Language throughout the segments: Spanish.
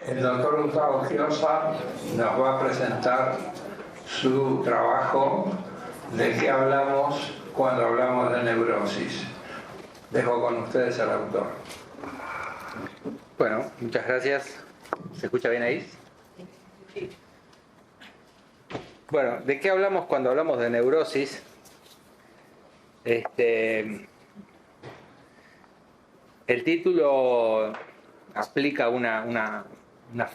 El doctor Gustavo Giosa nos va a presentar su trabajo de qué hablamos cuando hablamos de neurosis. Dejo con ustedes al autor. Bueno, muchas gracias. ¿Se escucha bien ahí? Sí. Bueno, ¿de qué hablamos cuando hablamos de neurosis? El título aplica una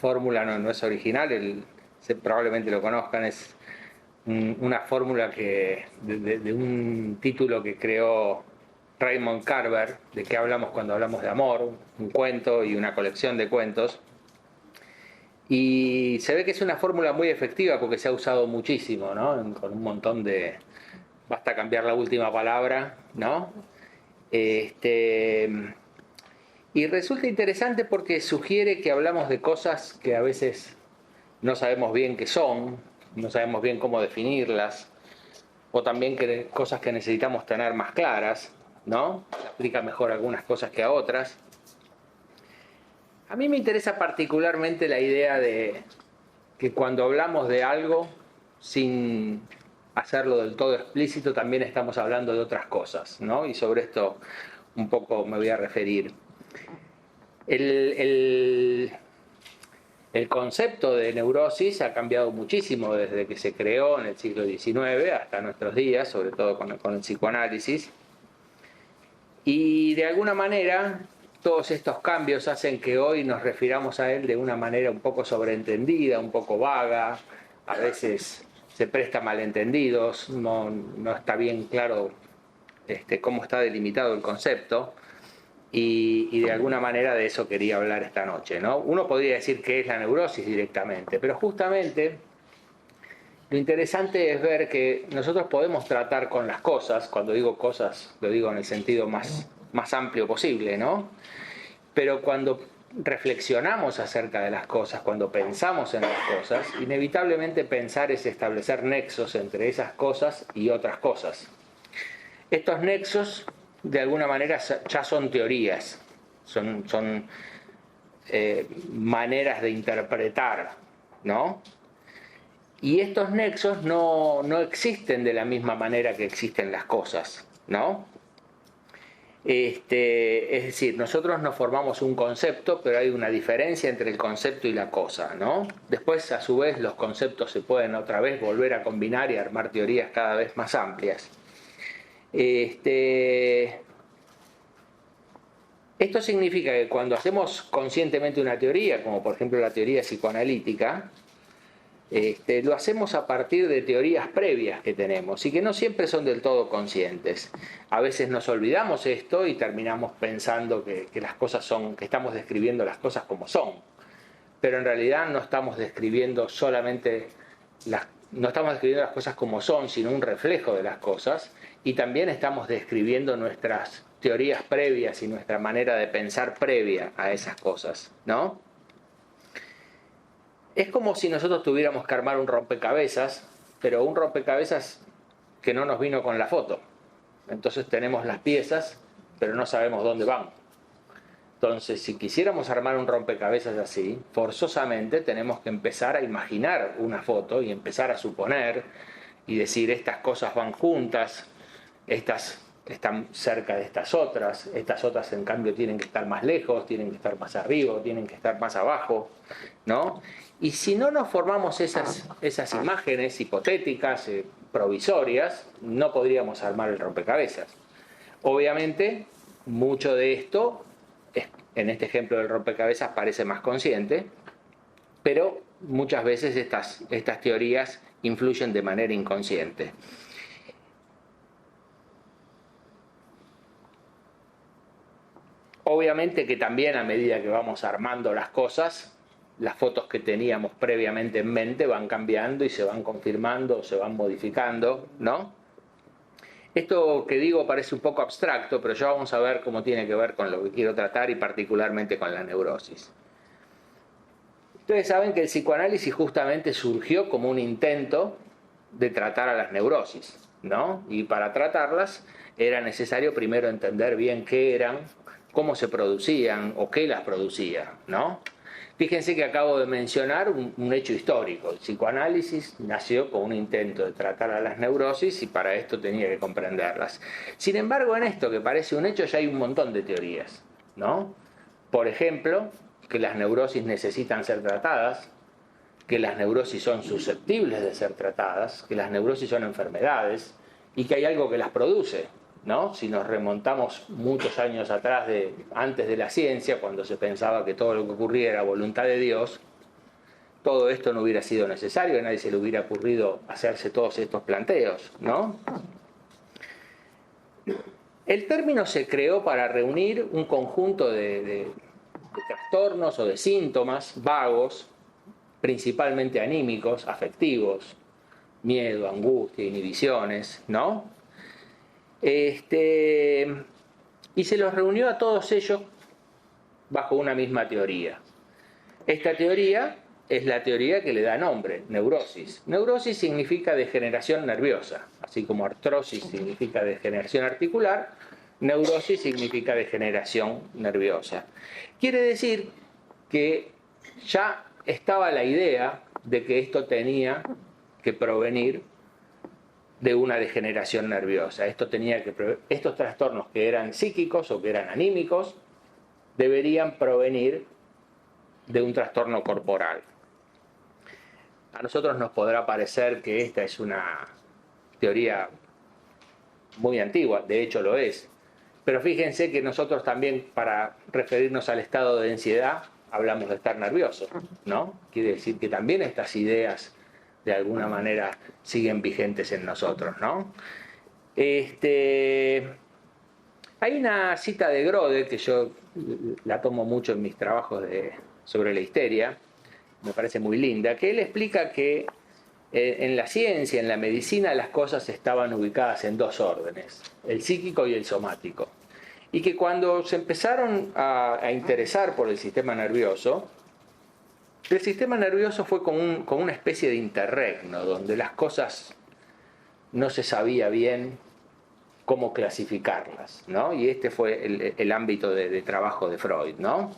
fórmula, no es original, probablemente lo conozcan, es una fórmula de un título que creó Raymond Carver, de qué hablamos cuando hablamos de amor, un cuento y una colección de cuentos. Y se ve que es una fórmula muy efectiva porque se ha usado muchísimo, ¿no? Con un montón de... Basta cambiar la última palabra, ¿no? Y resulta interesante porque sugiere que hablamos de cosas que a veces no sabemos bien qué son, no sabemos bien cómo definirlas, o también cosas que necesitamos tener más claras, ¿no? Se aplica mejor a algunas cosas que a otras. A mí me interesa particularmente la idea de que cuando hablamos de algo, sin hacerlo del todo explícito, también estamos hablando de otras cosas, ¿no? Y sobre esto un poco me voy a referir. El concepto de neurosis ha cambiado muchísimo desde que se creó en el siglo XIX hasta nuestros días, sobre todo con el psicoanálisis. Y de alguna manera, todos estos cambios hacen que hoy nos refiramos a él de una manera un poco sobreentendida, un poco vaga, a veces se presta malentendidos, no está bien claro cómo está delimitado el concepto. Y de alguna manera de eso quería hablar esta noche, ¿no? Uno podría decir que es la neurosis directamente, pero justamente lo interesante es ver que nosotros podemos tratar con las cosas, cuando digo cosas lo digo en el sentido más amplio posible, ¿no? Pero cuando reflexionamos acerca de las cosas, cuando pensamos en las cosas, inevitablemente pensar es establecer nexos entre esas cosas y otras cosas. Estos nexos de alguna manera ya son teorías, son maneras de interpretar, ¿no? Y estos nexos no existen de la misma manera que existen las cosas, ¿no? Es decir, nosotros nos formamos un concepto, pero hay una diferencia entre el concepto y la cosa, ¿no? Después, a su vez, los conceptos se pueden otra vez volver a combinar y armar teorías cada vez más amplias. Esto significa que cuando hacemos conscientemente una teoría, como por ejemplo la teoría psicoanalítica, lo hacemos a partir de teorías previas que tenemos y que no siempre son del todo conscientes. A veces nos olvidamos esto y terminamos pensando que las cosas son, que estamos describiendo las cosas como son, pero en realidad no estamos describiendo solamente no estamos describiendo las cosas como son, sino un reflejo de las cosas, y también estamos describiendo nuestras teorías previas y nuestra manera de pensar previa a esas cosas, ¿no? Es como si nosotros tuviéramos que armar un rompecabezas, pero un rompecabezas que no nos vino con la foto. Entonces tenemos las piezas, pero no sabemos dónde van. Entonces, si quisiéramos armar un rompecabezas así, forzosamente tenemos que empezar a imaginar una foto y empezar a suponer y decir estas cosas van juntas, estas están cerca de estas otras en cambio tienen que estar más lejos, tienen que estar más arriba, tienen que estar más abajo, ¿no? Y si no nos formamos esas imágenes hipotéticas, provisorias, no podríamos armar el rompecabezas. Obviamente, mucho de esto, en este ejemplo del rompecabezas, parece más consciente, pero muchas veces estas teorías influyen de manera inconsciente. Obviamente que también a medida que vamos armando las cosas, las fotos que teníamos previamente en mente van cambiando y se van confirmando o se van modificando, ¿no? Esto que digo parece un poco abstracto, pero ya vamos a ver cómo tiene que ver con lo que quiero tratar y particularmente con la neurosis. Ustedes saben que el psicoanálisis justamente surgió como un intento de tratar a las neurosis, ¿no? Y para tratarlas era necesario primero entender bien qué eran, cómo se producían o qué las producía, ¿no? Fíjense que acabo de mencionar un hecho histórico. El psicoanálisis nació con un intento de tratar a las neurosis y para esto tenía que comprenderlas. Sin embargo, en esto que parece un hecho ya hay un montón de teorías, ¿no? Por ejemplo, que las neurosis necesitan ser tratadas, que las neurosis son susceptibles de ser tratadas, que las neurosis son enfermedades y que hay algo que las produce, ¿no? Si nos remontamos muchos años atrás, antes de la ciencia, cuando se pensaba que todo lo que ocurría era voluntad de Dios, todo esto no hubiera sido necesario, a nadie se le hubiera ocurrido hacerse todos estos planteos, ¿no? El término se creó para reunir un conjunto de trastornos o de síntomas vagos, principalmente anímicos, afectivos, miedo, angustia, inhibiciones, ¿no? Y se los reunió a todos ellos bajo una misma teoría. Esta teoría es la teoría que le da nombre, neurosis. Neurosis significa degeneración nerviosa, así como artrosis significa degeneración articular, neurosis significa degeneración nerviosa. Quiere decir que ya estaba la idea de que esto tenía que provenir de una degeneración nerviosa. Estos trastornos que eran psíquicos o que eran anímicos deberían provenir de un trastorno corporal. A nosotros nos podrá parecer que esta es una teoría muy antigua, de hecho lo es, pero fíjense que nosotros también, para referirnos al estado de ansiedad, hablamos de estar nervioso, ¿no? Quiere decir que también estas ideas de alguna manera siguen vigentes en nosotros, ¿no? Hay una cita de Grode que yo la tomo mucho en mis trabajos sobre la histeria, me parece muy linda, que él explica que en la ciencia, en la medicina, las cosas estaban ubicadas en dos órdenes, el psíquico y el somático. Y que cuando se empezaron a interesar por el sistema nervioso fue como una especie de interregno, donde las cosas no se sabía bien cómo clasificarlas, ¿no? Y este fue el ámbito de trabajo de Freud, ¿no?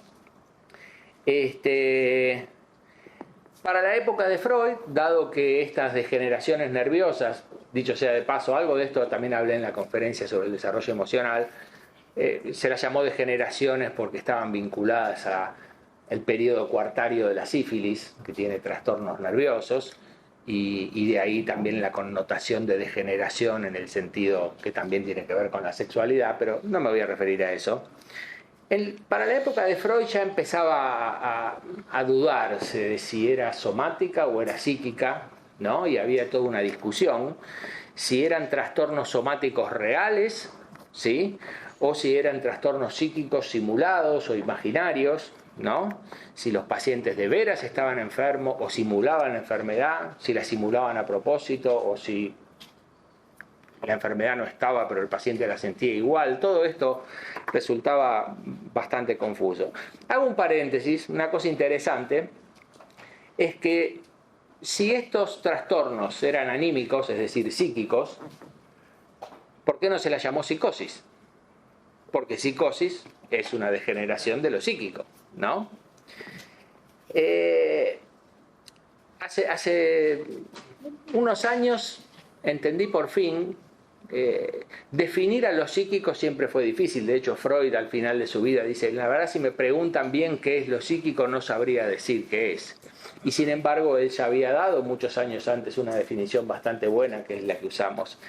Para la época de Freud, dado que estas degeneraciones nerviosas, dicho sea de paso, algo de esto también hablé en la conferencia sobre el desarrollo emocional, se las llamó degeneraciones porque estaban vinculadas al periodo cuartario de la sífilis, que tiene trastornos nerviosos, y de ahí también la connotación de degeneración en el sentido que también tiene que ver con la sexualidad, pero no me voy a referir a eso. Para la época de Freud ya empezaba a dudarse de si era somática o era psíquica, ¿no? Y había toda una discusión si eran trastornos somáticos reales, ¿sí? O si eran trastornos psíquicos simulados o imaginarios, ¿no? Si los pacientes de veras estaban enfermos o simulaban la enfermedad, si la simulaban a propósito o si la enfermedad no estaba pero el paciente la sentía igual. Todo esto resultaba bastante confuso. Hago un paréntesis, una cosa interesante es que si estos trastornos eran anímicos, es decir, psíquicos, ¿por qué no se la llamó psicosis? Porque psicosis es una degeneración de lo psíquico, ¿no? Hace unos años entendí por fin definir a lo psíquico siempre fue difícil. De hecho, Freud al final de su vida dice, la verdad, si me preguntan bien qué es lo psíquico, no sabría decir qué es. Y sin embargo, él ya había dado muchos años antes una definición bastante buena, que es la que usamos.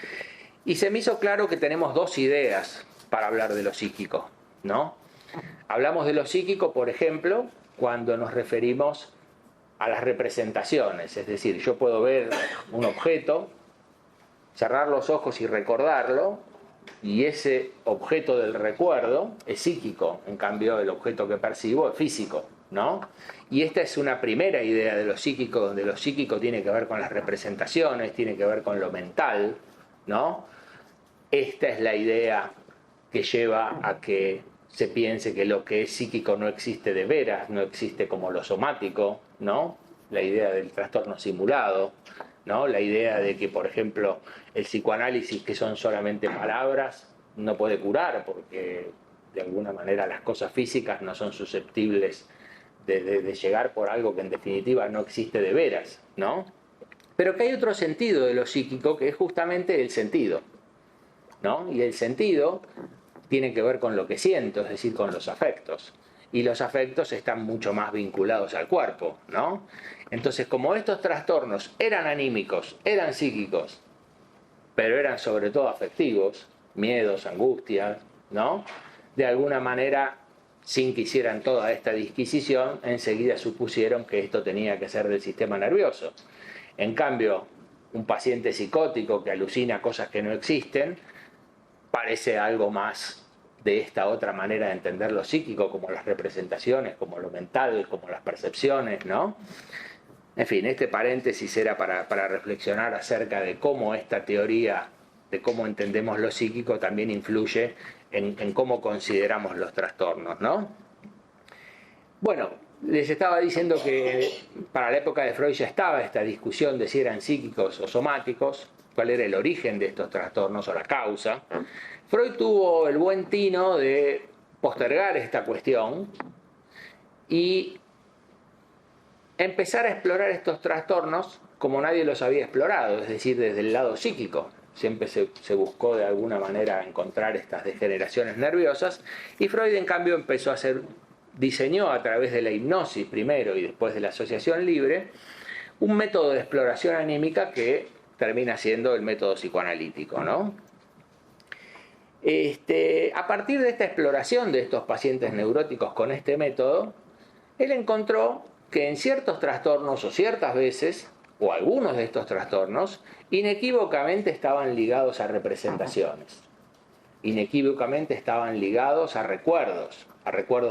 Y se me hizo claro que tenemos dos ideas para hablar de lo psíquico, ¿no? Hablamos de lo psíquico, por ejemplo, cuando nos referimos a las representaciones. Es decir, yo puedo ver un objeto, cerrar los ojos y recordarlo, y ese objeto del recuerdo es psíquico, en cambio el objeto que percibo es físico, ¿no? Y esta es una primera idea de lo psíquico, donde lo psíquico tiene que ver con las representaciones, tiene que ver con lo mental, ¿no? Esta es la idea que lleva a que se piense que lo que es psíquico no existe de veras, no existe como lo somático, ¿no? La idea del trastorno simulado, ¿no? La idea de que, por ejemplo, el psicoanálisis, que son solamente palabras, no puede curar porque de alguna manera las cosas físicas no son susceptibles de llegar por algo que en definitiva no existe de veras, ¿no? Pero que hay otro sentido de lo psíquico que es justamente el sentido, ¿no? Y el sentido tiene que ver con lo que siento, es decir, con los afectos. Y los afectos están mucho más vinculados al cuerpo, ¿no? Entonces, como estos trastornos eran anímicos, eran psíquicos, pero eran sobre todo afectivos, miedos, angustias, ¿no? De alguna manera, sin que hicieran toda esta disquisición, enseguida supusieron que esto tenía que ser del sistema nervioso. En cambio, un paciente psicótico que alucina cosas que no existen, parece algo más de esta otra manera de entender lo psíquico, como las representaciones, como lo mental, como las percepciones, ¿no? En fin, este paréntesis era para reflexionar acerca de cómo esta teoría, de cómo entendemos lo psíquico, también influye en cómo consideramos los trastornos, ¿no? Bueno, les estaba diciendo que para la época de Freud ya estaba esta discusión de si eran psíquicos o somáticos, cuál era el origen de estos trastornos o la causa. Freud tuvo el buen tino de postergar esta cuestión y empezar a explorar estos trastornos como nadie los había explorado, es decir, desde el lado psíquico. Siempre se buscó de alguna manera encontrar estas degeneraciones nerviosas, y Freud en cambio diseñó a través de la hipnosis primero y después de la asociación libre un método de exploración anímica que termina siendo el método psicoanalítico, ¿no? A partir de esta exploración de estos pacientes neuróticos con este método, él encontró que en ciertos trastornos o ciertas veces, o algunos de estos trastornos, inequívocamente estaban ligados a representaciones, inequívocamente estaban ligados a recuerdos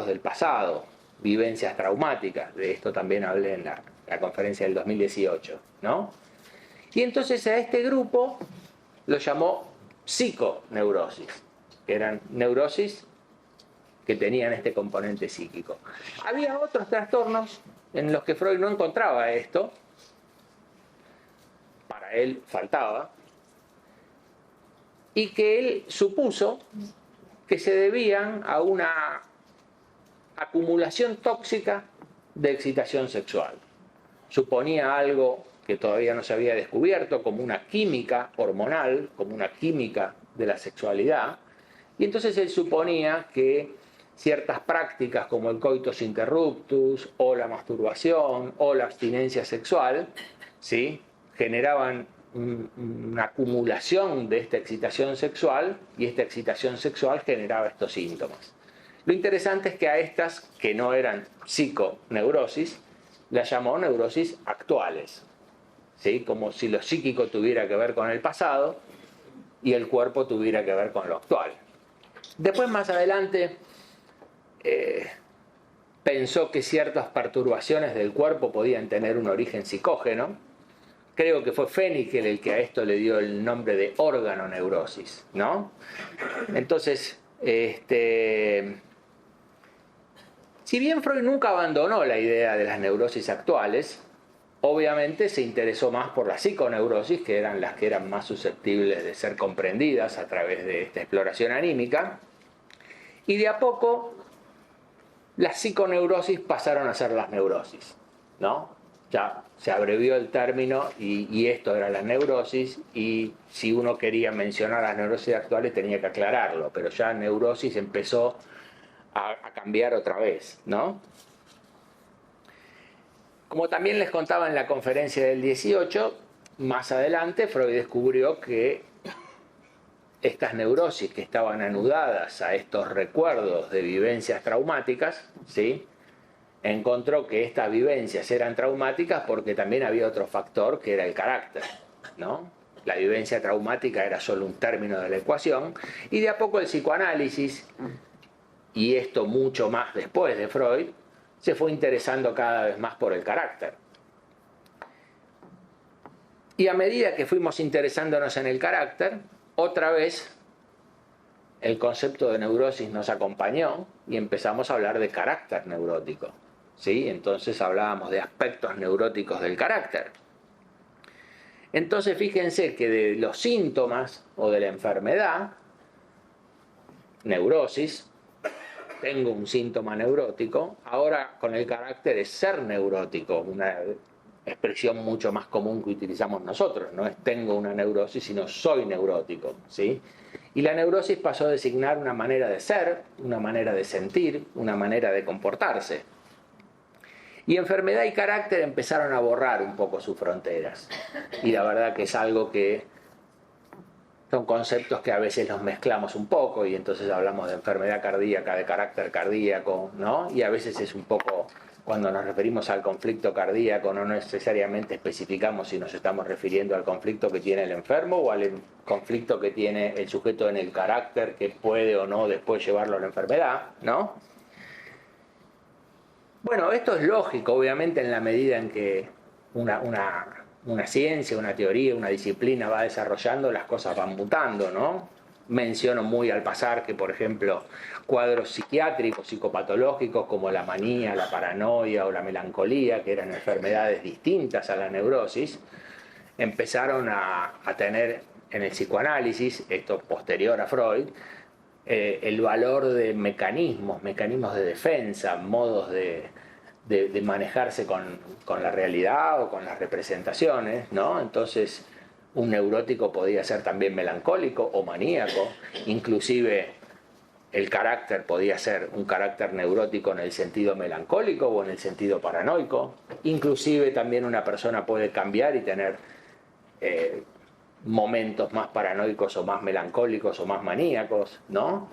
del pasado, vivencias traumáticas. De esto también hablé en la conferencia del 2018, ¿no? Y entonces a este grupo lo llamó psiconeurosis, que eran neurosis que tenían este componente psíquico. Había otros trastornos en los que Freud no encontraba esto, para él faltaba, y que él supuso que se debían a una acumulación tóxica de excitación sexual. Suponía algo que todavía no se había descubierto, como una química hormonal, como una química de la sexualidad, y entonces él suponía que ciertas prácticas como el coitus interruptus, o la masturbación, o la abstinencia sexual, ¿sí?, generaban una acumulación de esta excitación sexual, y esta excitación sexual generaba estos síntomas. Lo interesante es que a estas, que no eran psiconeurosis, las llamó neurosis actuales, ¿sí?, como si lo psíquico tuviera que ver con el pasado y el cuerpo tuviera que ver con lo actual. Después, más adelante, pensó que ciertas perturbaciones del cuerpo podían tener un origen psicógeno. Creo que fue Fennikel el que a esto le dio el nombre de organoneurosis, ¿no? Entonces, si bien Freud nunca abandonó la idea de las neurosis actuales, obviamente se interesó más por la psiconeurosis, que eran las que eran más susceptibles de ser comprendidas a través de esta exploración anímica, y de a poco las psiconeurosis pasaron a ser las neurosis, ¿no? Ya se abrevió el término y esto era la neurosis, y si uno quería mencionar las neurosis actuales tenía que aclararlo, pero ya neurosis empezó a cambiar otra vez, ¿no? Como también les contaba en la conferencia del 18, más adelante Freud descubrió que estas neurosis que estaban anudadas a estos recuerdos de vivencias traumáticas, ¿sí?, encontró que estas vivencias eran traumáticas porque también había otro factor que era el carácter, ¿no? La vivencia traumática era solo un término de la ecuación, y de a poco el psicoanálisis, y esto mucho más después de Freud, se fue interesando cada vez más por el carácter. Y a medida que fuimos interesándonos en el carácter, otra vez el concepto de neurosis nos acompañó y empezamos a hablar de carácter neurótico, ¿sí? Entonces hablábamos de aspectos neuróticos del carácter. Entonces fíjense que de los síntomas o de la enfermedad, neurosis, tengo un síntoma neurótico. Ahora con el carácter es ser neurótico, una expresión mucho más común que utilizamos nosotros. No es tengo una neurosis, sino soy neurótico, ¿sí? Y la neurosis pasó a designar una manera de ser, una manera de sentir, una manera de comportarse. Y enfermedad y carácter empezaron a borrar un poco sus fronteras. Y la verdad que es algo que son conceptos que a veces los mezclamos un poco y entonces hablamos de enfermedad cardíaca, de carácter cardíaco, ¿no? Y a veces es un poco, cuando nos referimos al conflicto cardíaco, no necesariamente especificamos si nos estamos refiriendo al conflicto que tiene el enfermo o al conflicto que tiene el sujeto en el carácter que puede o no después llevarlo a la enfermedad, ¿no? Bueno, esto es lógico, obviamente, en la medida en que una ciencia, una teoría, una disciplina va desarrollando, las cosas van mutando, ¿no? Menciono muy al pasar que, por ejemplo, cuadros psiquiátricos, psicopatológicos como la manía, la paranoia o la melancolía, que eran enfermedades distintas a la neurosis, empezaron a tener en el psicoanálisis, esto posterior a Freud, el valor de mecanismos de defensa, modos de manejarse con la realidad o con las representaciones, ¿no? Entonces, un neurótico podía ser también melancólico o maníaco, inclusive el carácter podía ser un carácter neurótico en el sentido melancólico o en el sentido paranoico, inclusive también una persona puede cambiar y tener momentos más paranoicos o más melancólicos o más maníacos, ¿no?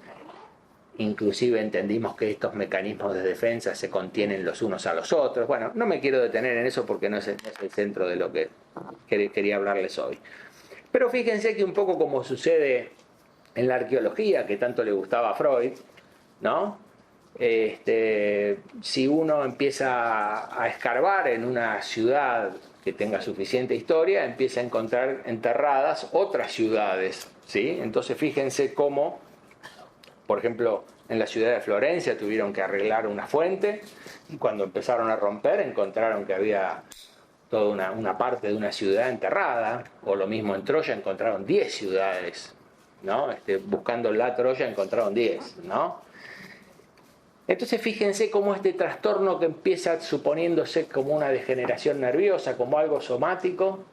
Inclusive entendimos que estos mecanismos de defensa se contienen los unos a los otros. Bueno, no me quiero detener en eso porque no es el centro de lo que quería hablarles hoy. Pero fíjense que un poco como sucede en la arqueología, que tanto le gustaba a Freud, ¿no? Si uno empieza a escarbar en una ciudad que tenga suficiente historia, empieza a encontrar enterradas otras ciudades, ¿sí? Entonces fíjense cómo, por ejemplo, en la ciudad de Florencia tuvieron que arreglar una fuente y cuando empezaron a romper encontraron que había toda una parte de una ciudad enterrada, o lo mismo en Troya encontraron 10 ciudades, ¿no? Buscando la Troya encontraron 10, ¿no? Entonces fíjense cómo este trastorno que empieza suponiéndose como una degeneración nerviosa, como algo somático,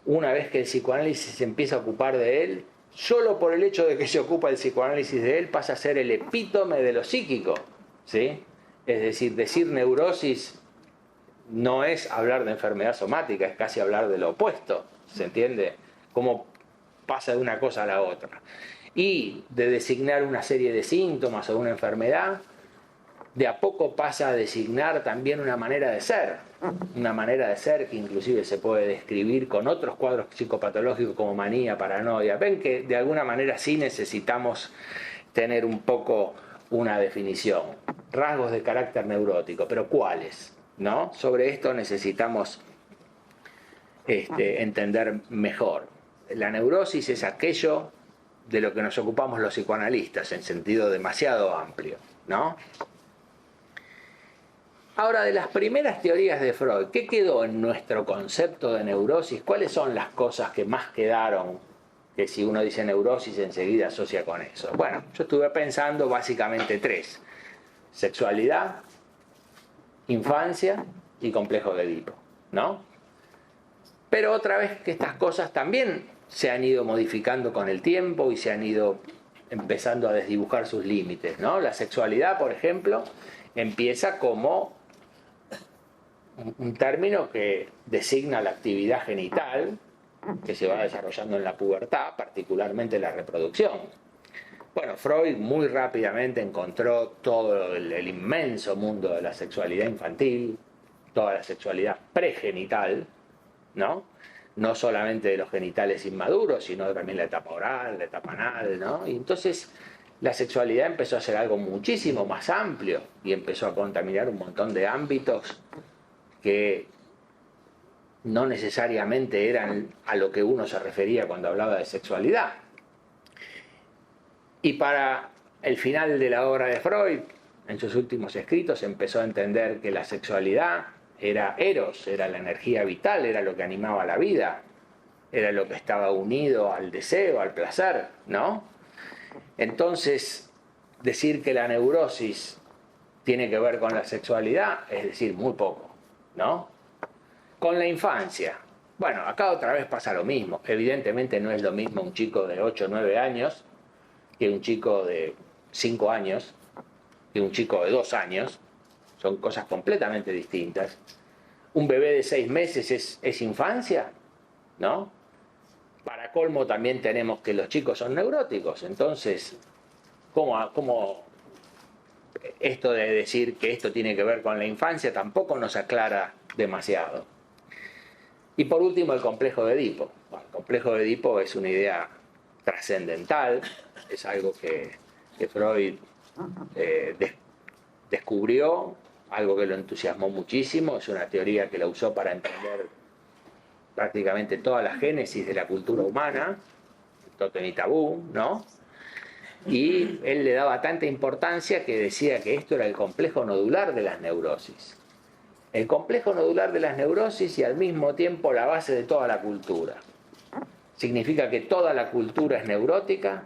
una vez que el psicoanálisis se empieza a ocupar de él, solo por el hecho de que se ocupa el psicoanálisis de él pasa a ser el epítome de lo psíquico, ¿sí? Es decir neurosis no es hablar de enfermedad somática, es casi hablar de lo opuesto, ¿se entiende? Cómo pasa de una cosa a la otra. Y de designar una serie de síntomas o una enfermedad, de a poco pasa a designar también una manera de ser que inclusive se puede describir con otros cuadros psicopatológicos como manía, paranoia. Ven que de alguna manera sí necesitamos tener un poco una definición. Rasgos de carácter neurótico, pero ¿cuáles? ¿No? Sobre esto necesitamos entender mejor. La neurosis es aquello de lo que nos ocupamos los psicoanalistas en sentido demasiado amplio, ¿no? Ahora, de las primeras teorías de Freud, ¿qué quedó en nuestro concepto de neurosis? ¿Cuáles son las cosas que más quedaron? Que si uno dice neurosis enseguida asocia con eso. Bueno, yo estuve pensando básicamente 3: sexualidad, infancia y complejo de Edipo, ¿no? Pero otra vez que estas cosas también se han ido modificando con el tiempo y se han ido empezando a desdibujar sus límites, ¿no? La sexualidad, por ejemplo, empieza como un término que designa la actividad genital que se va desarrollando en la pubertad, particularmente la reproducción. Bueno, Freud muy rápidamente encontró todo el inmenso mundo de la sexualidad infantil, toda la sexualidad pregenital, ¿no? No solamente de los genitales inmaduros, sino también la etapa oral, la etapa anal, ¿no? Y entonces la sexualidad empezó a ser algo muchísimo más amplio y empezó a contaminar un montón de ámbitos que no necesariamente eran a lo que uno se refería cuando hablaba de sexualidad. Y para el final de la obra de Freud, en sus últimos escritos, empezó a entender que la sexualidad era eros, era la energía vital, era lo que animaba la vida, era lo que estaba unido al deseo, al placer, ¿no? Entonces, decir que la neurosis tiene que ver con la sexualidad es decir muy poco, ¿no? Con la infancia. Bueno, acá otra vez pasa lo mismo. Evidentemente no es lo mismo un chico de 8 o 9 años que un chico de 5 años, que un chico de 2 años. Son cosas completamente distintas. Un bebé de 6 meses es infancia, ¿no? Para colmo también tenemos que los chicos son neuróticos. Entonces, ¿cómo esto de decir que esto tiene que ver con la infancia tampoco nos aclara demasiado? Y por último, el complejo de Edipo. Bueno, el complejo de Edipo es una idea trascendental, es algo que Freud descubrió, algo que lo entusiasmó muchísimo, es una teoría que la usó para entender prácticamente toda la génesis de la cultura humana, Totem y Tabú, ¿no? Y él le daba tanta importancia que decía que esto era el complejo nodular de las neurosis. El complejo nodular de las neurosis y al mismo tiempo la base de toda la cultura. Significa que toda la cultura es neurótica,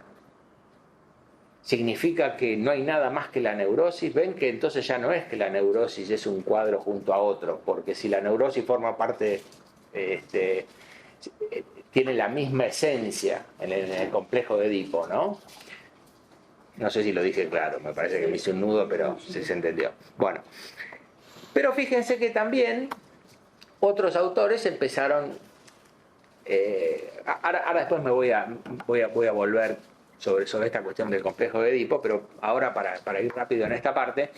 significa que no hay nada más que la neurosis. Ven que entonces ya no es que la neurosis es un cuadro junto a otro, porque si la neurosis forma parte, tiene la misma esencia en el complejo de Edipo, ¿no? No sé si lo dije claro, me parece que me hice un nudo, pero sí se entendió. Bueno, pero fíjense que también otros autores empezaron, ahora después me voy a volver sobre esta cuestión del complejo de Edipo, pero ahora para ir rápido en esta parte,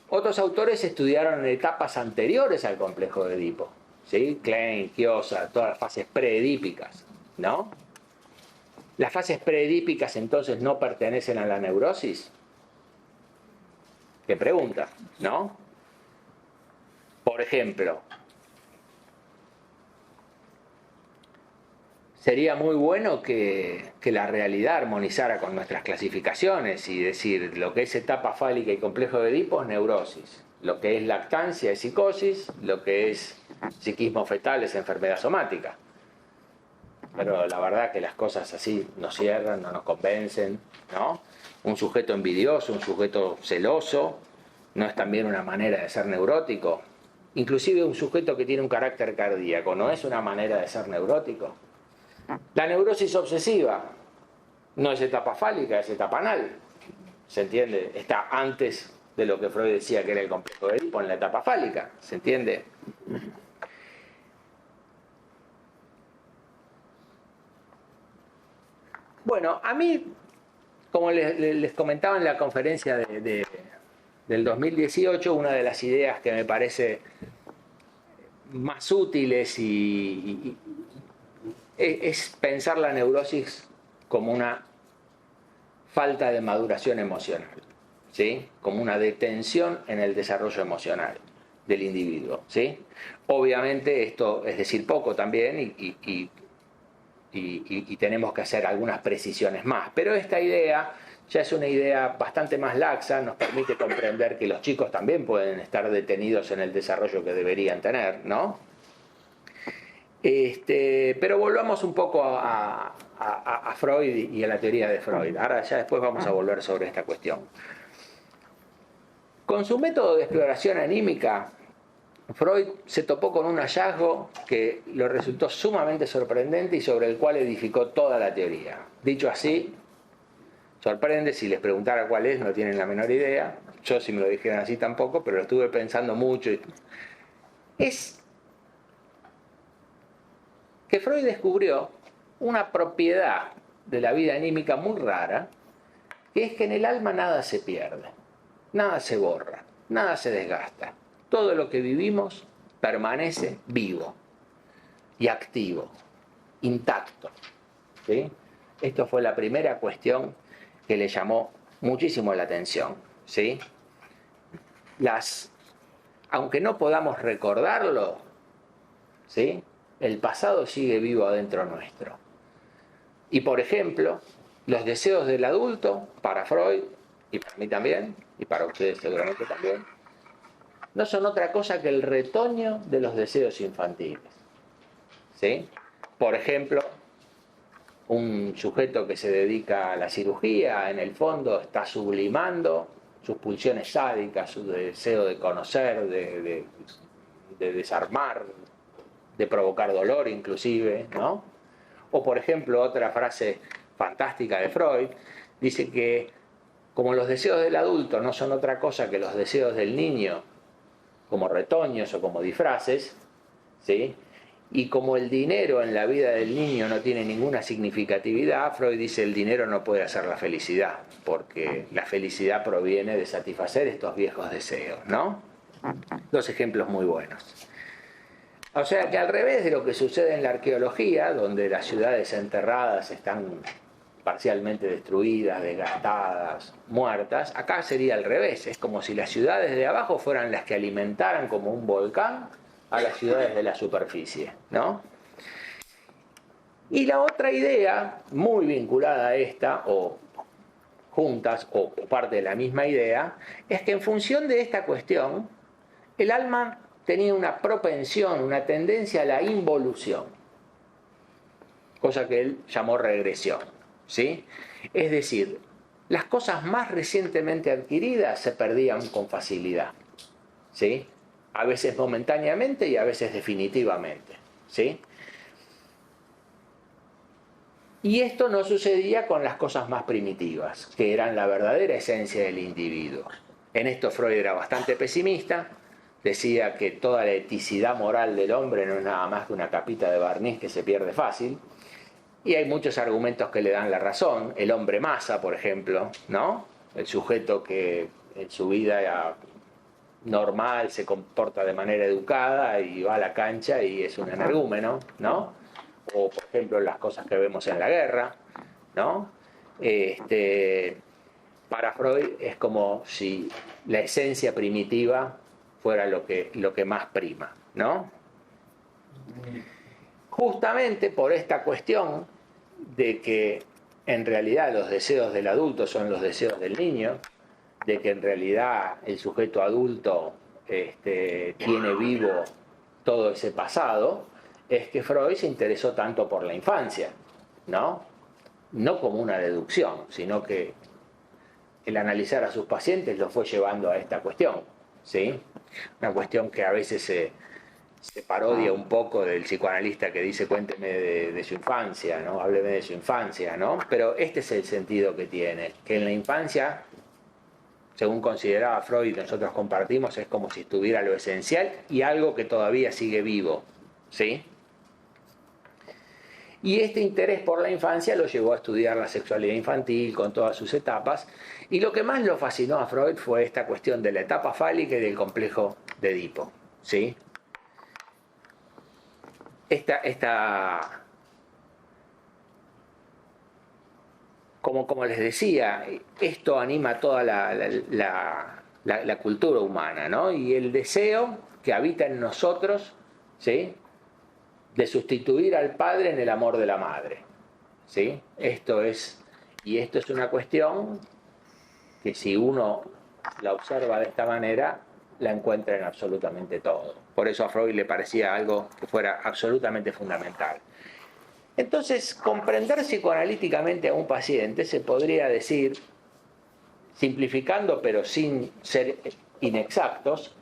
otros autores estudiaron en etapas anteriores al complejo de Edipo, ¿sí? Klein, Chiozza, todas las fases preedípicas, ¿no? ¿Las fases preedípicas entonces no pertenecen a la neurosis? ¿Qué pregunta, no? Por ejemplo, sería muy bueno que la realidad armonizara con nuestras clasificaciones y decir lo que es etapa fálica y complejo de Edipo es neurosis, lo que es lactancia es psicosis, lo que es psiquismo fetal es enfermedad somática. Pero la verdad que las cosas así nos cierran, no nos convencen, ¿no? Un sujeto envidioso, un sujeto celoso, no es también una manera de ser neurótico. Inclusive un sujeto que tiene un carácter cardíaco, ¿no es una manera de ser neurótico? La neurosis obsesiva no es etapa fálica, es etapa anal. ¿Se entiende? Está antes de lo que Freud decía que era el complejo de Edipo, en la etapa fálica. ¿Se entiende? Bueno, a mí, como les comentaba en la conferencia del 2018, una de las ideas que me parece más útiles es pensar la neurosis como una falta de maduración emocional, ¿sí? Como una detención en el desarrollo emocional del individuo, ¿sí? Obviamente esto es decir poco también y tenemos que hacer algunas precisiones más, pero esta idea ya es una idea bastante más laxa, nos permite comprender que los chicos también pueden estar detenidos en el desarrollo que deberían tener, ¿no? Pero volvamos un poco a Freud y a la teoría de Freud. Ahora ya después vamos a volver sobre esta cuestión. Con su método de exploración anímica, Freud se topó con un hallazgo que le resultó sumamente sorprendente y sobre el cual edificó toda la teoría. Dicho así, sorprende, si les preguntara cuál es, no tienen la menor idea. Yo si me lo dijeran así tampoco, pero lo estuve pensando mucho. Es que Freud descubrió una propiedad de la vida anímica muy rara, que es que en el alma nada se pierde, nada se borra, nada se desgasta. Todo lo que vivimos permanece vivo y activo, intacto, ¿sí? Esto fue la primera cuestión que le llamó muchísimo la atención, ¿sí? Aunque no podamos recordarlo, ¿sí? El pasado sigue vivo adentro nuestro. Y por ejemplo, los deseos del adulto, para Freud, y para mí también, y para ustedes seguramente también, no son otra cosa que el retoño de los deseos infantiles, ¿sí? Por ejemplo, un sujeto que se dedica a la cirugía, en el fondo está sublimando sus pulsiones sádicas, su deseo de conocer, de desarmar, de provocar dolor inclusive, ¿no? O por ejemplo, otra frase fantástica de Freud, dice que como los deseos del adulto no son otra cosa que los deseos del niño, como retoños o como disfraces, ¿sí? Y como el dinero en la vida del niño no tiene ninguna significatividad, Freud dice el dinero no puede hacer la felicidad, porque la felicidad proviene de satisfacer estos viejos deseos, ¿no? Dos ejemplos muy buenos. O sea que al revés de lo que sucede en la arqueología, donde las ciudades enterradas están parcialmente destruidas, desgastadas, muertas, acá sería al revés. Es como si las ciudades de abajo fueran las que alimentaran como un volcán a las ciudades de la superficie, ¿no? Y la otra idea, muy vinculada a esta, o juntas, o parte de la misma idea, es que en función de esta cuestión, el alma tenía una propensión, una tendencia a la involución, cosa que él llamó regresión, ¿sí? Es decir, las cosas más recientemente adquiridas se perdían con facilidad, ¿sí? A veces momentáneamente y a veces definitivamente, ¿sí? Y esto no sucedía con las cosas más primitivas, que eran la verdadera esencia del individuo. En esto Freud era bastante pesimista, decía que toda la eticidad moral del hombre no es nada más que una capita de barniz que se pierde fácil, y hay muchos argumentos que le dan la razón. El hombre masa, por ejemplo, ¿no? El sujeto que en su vida normal se comporta de manera educada y va a la cancha y es un energúmeno, ¿no? O por ejemplo las cosas que vemos en la guerra, ¿no? Para Freud es como si la esencia primitiva fuera lo que más prima, ¿no? Justamente por esta cuestión de que en realidad los deseos del adulto son los deseos del niño, de que en realidad el sujeto adulto tiene vivo todo ese pasado, es que Freud se interesó tanto por la infancia, ¿no? No como una deducción, sino que el analizar a sus pacientes los fue llevando a esta cuestión, ¿sí? Una cuestión que a veces se parodia un poco del psicoanalista que dice cuénteme de su infancia, ¿no? Hábleme de su infancia, ¿no? Pero este es el sentido que tiene, que en la infancia, según consideraba Freud y nosotros compartimos, es como si estuviera lo esencial y algo que todavía sigue vivo, ¿sí? Y este interés por la infancia lo llevó a estudiar la sexualidad infantil con todas sus etapas, y lo que más lo fascinó a Freud fue esta cuestión de la etapa fálica y del complejo de Edipo, ¿sí? Como les decía, esto anima toda la cultura humana, ¿no? Y el deseo que habita en nosotros, ¿sí? De sustituir al padre en el amor de la madre, ¿sí? Esto es una cuestión que si uno la observa de esta manera, la encuentra en absolutamente todo. Por eso a Freud le parecía algo que fuera absolutamente fundamental. Entonces, comprender psicoanalíticamente a un paciente se podría decir, simplificando pero sin ser inexactos,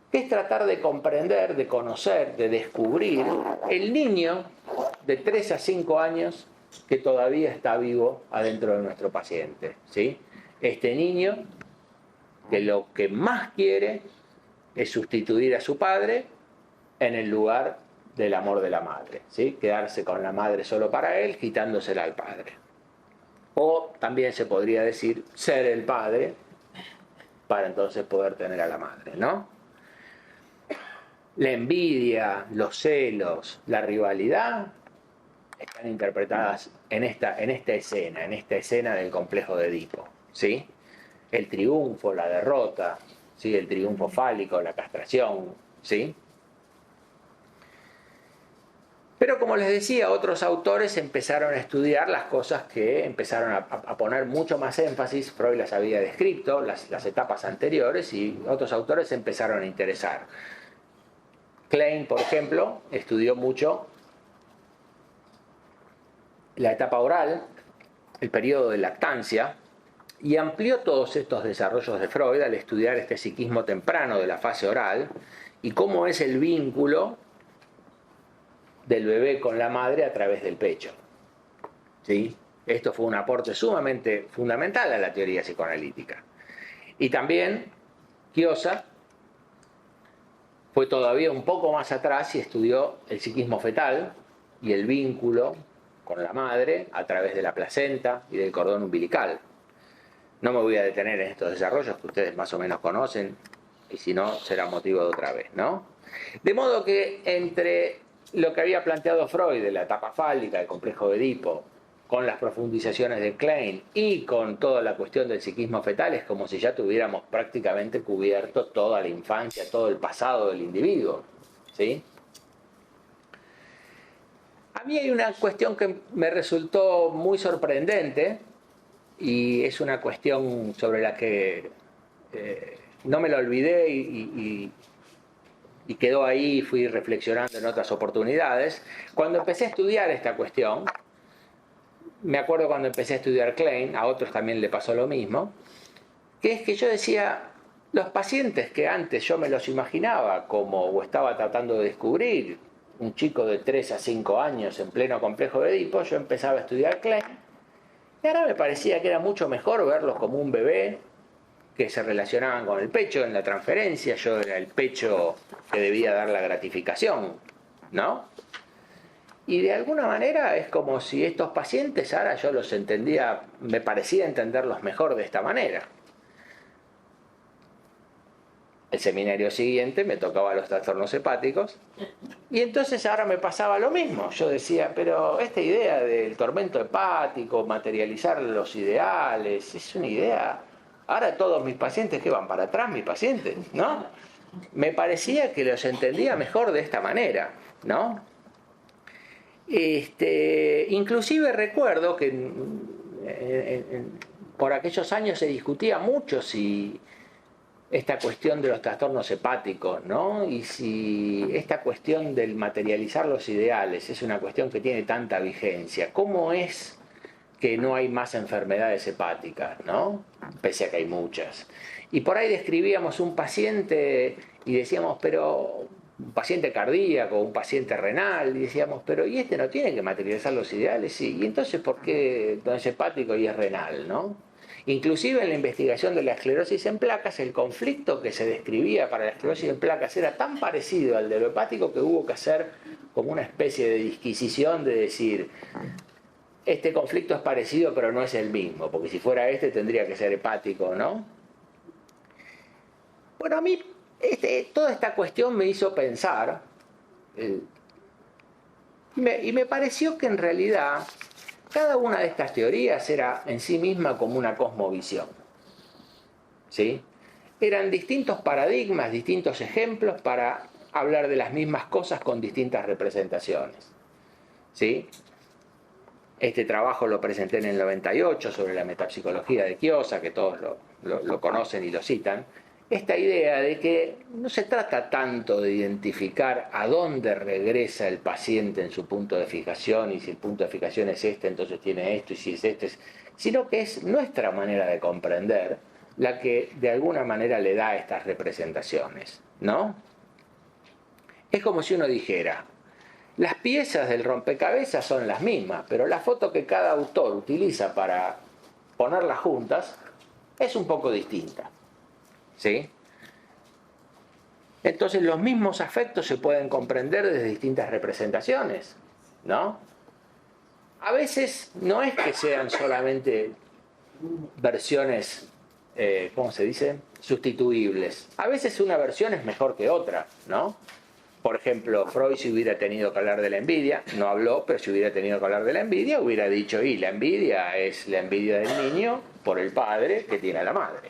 que es tratar de comprender, de conocer, de descubrir el niño de 3 a 5 años que todavía está vivo adentro de nuestro paciente, ¿sí? Este niño que lo que más quiere es sustituir a su padre en el lugar del amor de la madre, ¿sí? Quedarse con la madre solo para él, quitándosela al padre. O también se podría decir ser el padre para entonces poder tener a la madre, ¿no? La envidia, los celos, la rivalidad están interpretadas en esta escena del complejo de Edipo, ¿sí? El triunfo, la derrota, ¿sí? El triunfo fálico, la castración, ¿sí? Pero como les decía, otros autores empezaron a estudiar las cosas que empezaron a poner mucho más énfasis. Freud las había descrito, las etapas anteriores, y otros autores se empezaron a interesar. Klein, por ejemplo, estudió mucho la etapa oral, el periodo de lactancia, y amplió todos estos desarrollos de Freud al estudiar este psiquismo temprano de la fase oral y cómo es el vínculo del bebé con la madre a través del pecho. ¿Sí? Esto fue un aporte sumamente fundamental a la teoría psicoanalítica. Y también Chiozza fue todavía un poco más atrás y estudió el psiquismo fetal y el vínculo con la madre a través de la placenta y del cordón umbilical. No me voy a detener en estos desarrollos que ustedes más o menos conocen, y si no, será motivo de otra vez, ¿no? De modo que entre lo que había planteado Freud de la etapa fálica, el complejo de Edipo, con las profundizaciones de Klein y con toda la cuestión del psiquismo fetal, es como si ya tuviéramos prácticamente cubierto toda la infancia, todo el pasado del individuo, ¿sí? A mí hay una cuestión que me resultó muy sorprendente y es una cuestión sobre la que no me la olvidé y quedó ahí, fui reflexionando en otras oportunidades. Cuando empecé a estudiar esta cuestión, me acuerdo cuando empecé a estudiar Klein, a otros también le pasó lo mismo, que es que yo decía, los pacientes que antes yo me los imaginaba como, o estaba tratando de descubrir, un chico de 3 a 5 años en pleno complejo de Edipo, yo empezaba a estudiar Klein, y ahora me parecía que era mucho mejor verlos como un bebé, que se relacionaban con el pecho en la transferencia, yo era el pecho que debía dar la gratificación, ¿no? Y de alguna manera es como si estos pacientes ahora yo los entendía, me parecía entenderlos mejor de esta manera. El seminario siguiente me tocaba los trastornos hepáticos y entonces ahora me pasaba lo mismo. Yo decía, pero esta idea del tormento hepático, materializar los ideales, es una idea... Ahora todos mis pacientes que van para atrás, mis pacientes, ¿no? Me parecía que los entendía mejor de esta manera, ¿no? Inclusive recuerdo que por aquellos años se discutía mucho si esta cuestión de los trastornos hepáticos, ¿no? Y si esta cuestión del materializar los ideales es una cuestión que tiene tanta vigencia, ¿cómo es que no hay más enfermedades hepáticas, ¿no? Pese a que hay muchas. Y por ahí describíamos un paciente y decíamos, pero un paciente cardíaco, un paciente renal, y decíamos, pero ¿y este no tiene que materializar los ideales? Sí, y entonces ¿por qué no es hepático y es renal, no? Inclusive en la investigación de la esclerosis en placas, el conflicto que se describía para la esclerosis en placas era tan parecido al de lo hepático que hubo que hacer como una especie de disquisición de decir, este conflicto es parecido pero no es el mismo, porque si fuera este tendría que ser hepático, ¿no? Bueno, a mí toda esta cuestión me hizo pensar y me pareció que en realidad cada una de estas teorías era en sí misma como una cosmovisión, ¿sí? Eran distintos paradigmas, distintos ejemplos para hablar de las mismas cosas con distintas representaciones, ¿sí? Este trabajo lo presenté en el 98 sobre la metapsicología de Chiozza, que todos lo conocen y lo citan. Esta idea de que no se trata tanto de identificar a dónde regresa el paciente en su punto de fijación, y si el punto de fijación es este, entonces tiene esto, y si es este, sino que es nuestra manera de comprender la que de alguna manera le da estas representaciones, ¿no? Es como si uno dijera, las piezas del rompecabezas son las mismas, pero la foto que cada autor utiliza para ponerlas juntas es un poco distinta, ¿sí? Entonces los mismos afectos se pueden comprender desde distintas representaciones, ¿no? A veces no es que sean solamente versiones, ¿cómo se dice? Sustituibles. A veces una versión es mejor que otra, ¿no? Por ejemplo, Freud, si hubiera tenido que hablar de la envidia, no habló, pero si hubiera tenido que hablar de la envidia, hubiera dicho, y la envidia es la envidia del niño por el padre que tiene a la madre.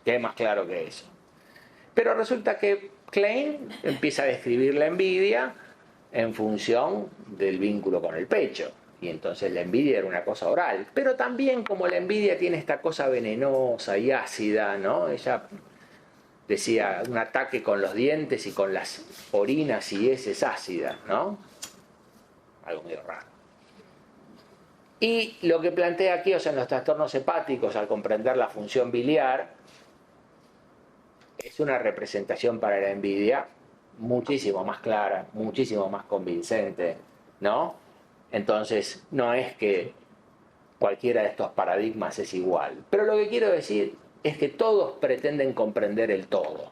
¿Qué es más claro que eso? Pero resulta que Klein empieza a describir la envidia en función del vínculo con el pecho. Y entonces la envidia era una cosa oral. Pero también como la envidia tiene esta cosa venenosa y ácida, ¿no? Ella decía un ataque con los dientes y con las orinas y heces ácidas, ¿no? Algo medio raro. Y lo que plantea aquí, o sea, en los trastornos hepáticos, al comprender la función biliar, es una representación para la envidia muchísimo más clara, muchísimo más convincente, ¿no? Entonces, no es que cualquiera de estos paradigmas es igual. Pero lo que quiero decir es que todos pretenden comprender el todo,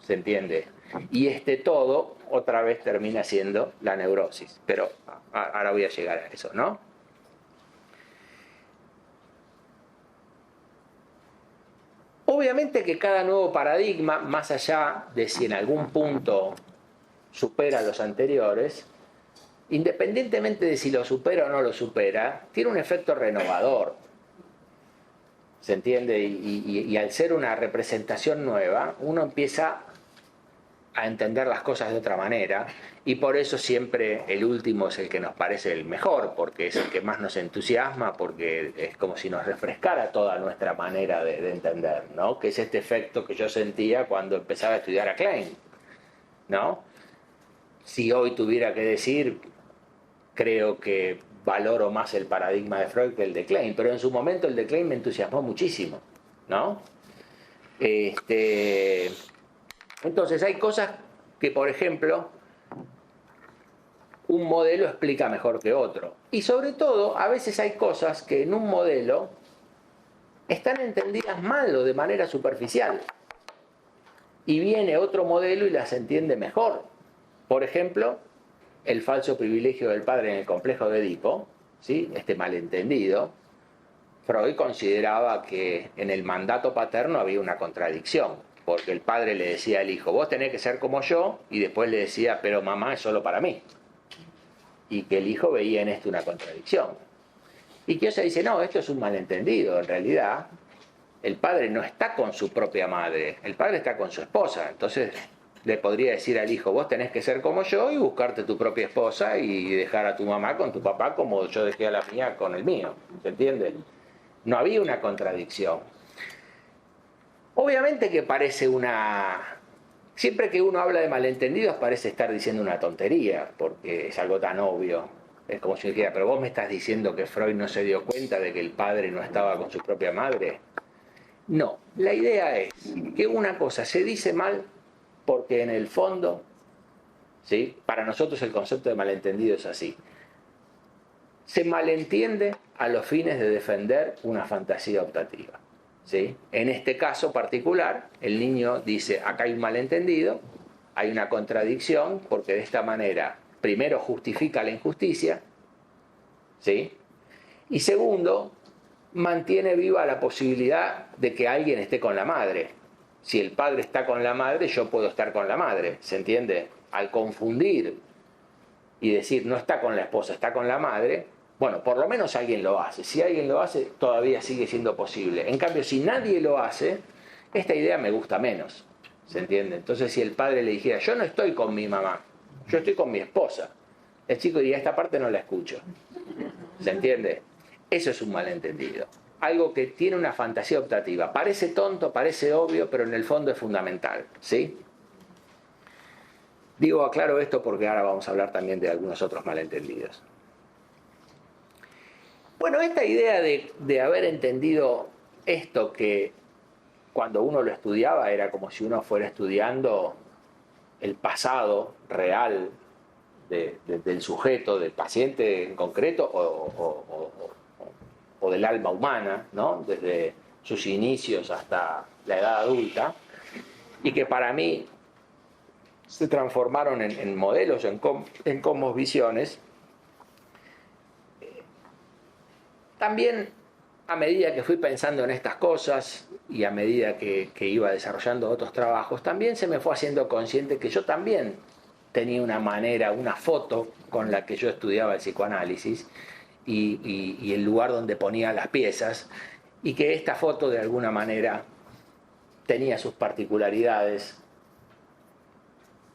¿se entiende? Y este todo, otra vez, termina siendo la neurosis. Pero ahora voy a llegar a eso, ¿no? Obviamente que cada nuevo paradigma, más allá de si en algún punto supera los anteriores, independientemente de si lo supera o no lo supera, tiene un efecto renovador. ¿Se entiende? Y al ser una representación nueva, uno empieza a entender las cosas de otra manera, y por eso siempre el último es el que nos parece el mejor, porque es el que más nos entusiasma, porque es como si nos refrescara toda nuestra manera de entender, ¿no? Que es este efecto que yo sentía cuando empezaba a estudiar a Klein, ¿no? Si hoy tuviera que decir, creo que valoro más el paradigma de Freud que el de Klein, pero en su momento el de Klein me entusiasmó muchísimo, ¿no? Entonces hay cosas que, por ejemplo, un modelo explica mejor que otro. Y sobre todo, a veces hay cosas que en un modelo están entendidas mal o de manera superficial. Y viene otro modelo y las entiende mejor. Por ejemplo, el falso privilegio del padre en el complejo de Edipo, ¿sí? Este malentendido. Freud consideraba que en el mandato paterno había una contradicción, porque el padre le decía al hijo, vos tenés que ser como yo, y después le decía, pero mamá es solo para mí. Y que el hijo veía en esto una contradicción. Y Chiozza dice, no, esto es un malentendido, en realidad el padre no está con su propia madre, el padre está con su esposa, entonces le podría decir al hijo, vos tenés que ser como yo y buscarte tu propia esposa y dejar a tu mamá con tu papá como yo dejé a la mía con el mío, ¿se entiende? No había una contradicción. Obviamente que parece una... Siempre que uno habla de malentendidos parece estar diciendo una tontería, porque es algo tan obvio. Es como si dijera, pero vos me estás diciendo que Freud no se dio cuenta de que el padre no estaba con su propia madre. No, la idea es que una cosa se dice mal porque en el fondo, ¿sí? Para nosotros el concepto de malentendido es así. Se malentiende a los fines de defender una fantasía optativa, ¿sí? En este caso particular, el niño dice, acá hay un malentendido, hay una contradicción, porque de esta manera, primero justifica la injusticia, ¿sí? Y segundo, mantiene viva la posibilidad de que alguien esté con la madre. Si el padre está con la madre, yo puedo estar con la madre, ¿se entiende? Al confundir y decir, no está con la esposa, está con la madre, bueno, por lo menos alguien lo hace. Si alguien lo hace, todavía sigue siendo posible. En cambio, si nadie lo hace, esta idea me gusta menos, ¿se entiende? Entonces, si el padre le dijera, yo no estoy con mi mamá, yo estoy con mi esposa, el chico diría, esta parte no la escucho, ¿se entiende? Eso es un malentendido. Algo que tiene una fantasía optativa. Parece tonto, parece obvio, pero en el fondo es fundamental, ¿sí? Digo, aclaro esto porque ahora vamos a hablar también de algunos otros malentendidos. Bueno, esta idea de haber entendido esto que cuando uno lo estudiaba era como si uno fuera estudiando el pasado real del sujeto, del paciente en concreto o del alma humana, ¿no? Desde sus inicios hasta la edad adulta, y que para mí se transformaron en modelos, en cosmovisiones. También, a medida que fui pensando en estas cosas y a medida que iba desarrollando otros trabajos, también se me fue haciendo consciente que yo también tenía una manera, una foto con la que yo estudiaba el psicoanálisis y el lugar donde ponía las piezas, y que esta foto de alguna manera tenía sus particularidades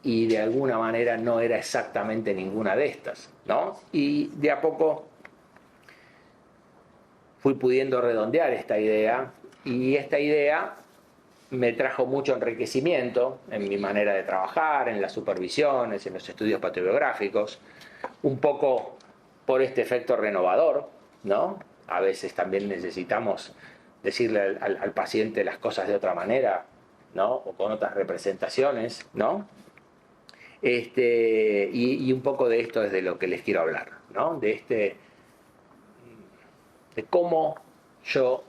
y de alguna manera no era exactamente ninguna de estas, ¿no? Y de a poco fui pudiendo redondear esta idea, y esta idea me trajo mucho enriquecimiento en mi manera de trabajar, en las supervisiones, en los estudios patobiográficos, un poco por este efecto renovador, ¿no? A veces también necesitamos decirle al paciente las cosas de otra manera, ¿no? O con otras representaciones, ¿no? Y un poco de esto es de lo que les quiero hablar, ¿no? De cómo yo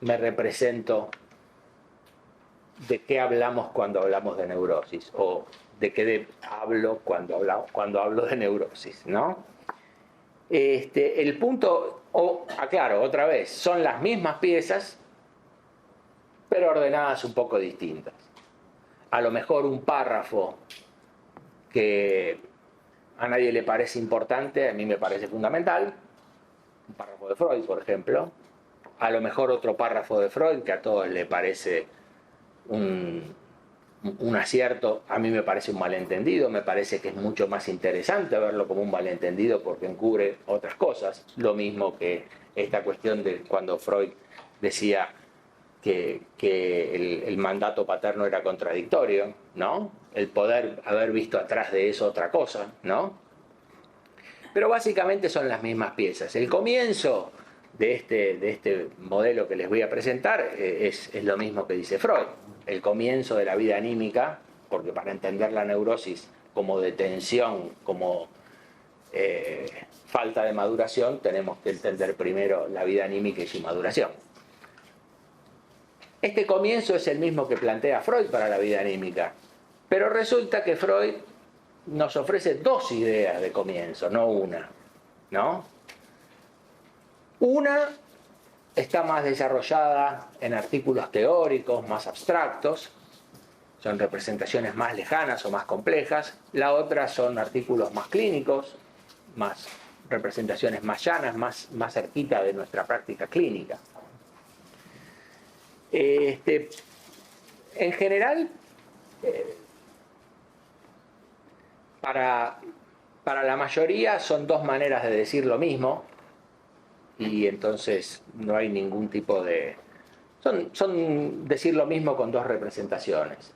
me represento, de qué hablamos cuando hablamos de neurosis, o de qué hablo cuando hablo de neurosis, ¿no? El punto, aclaro otra vez, son las mismas piezas, pero ordenadas un poco distintas. A lo mejor un párrafo que a nadie le parece importante, a mí me parece fundamental, un párrafo de Freud, por ejemplo. A lo mejor otro párrafo de Freud que a todos le parece un acierto, a mí me parece un malentendido, me parece que es mucho más interesante verlo como un malentendido porque encubre otras cosas. Lo mismo que esta cuestión de cuando Freud decía que el mandato paterno era contradictorio, ¿no? El poder haber visto atrás de eso otra cosa, ¿no? Pero básicamente son las mismas piezas. El comienzo de este modelo que les voy a presentar es lo mismo que dice Freud. El comienzo de la vida anímica, porque para entender la neurosis como detención, como falta de maduración, tenemos que entender primero la vida anímica y su maduración. Este comienzo es el mismo que plantea Freud para la vida anímica, pero resulta que Freud nos ofrece dos ideas de comienzo, no una, ¿no? Una está más desarrollada en artículos teóricos, más abstractos, son representaciones más lejanas o más complejas. La otra son artículos más clínicos, más representaciones más llanas, más cerquita de nuestra práctica clínica. En general, para la mayoría son dos maneras de decir lo mismo y entonces no hay ningún tipo de... Son decir lo mismo con dos representaciones.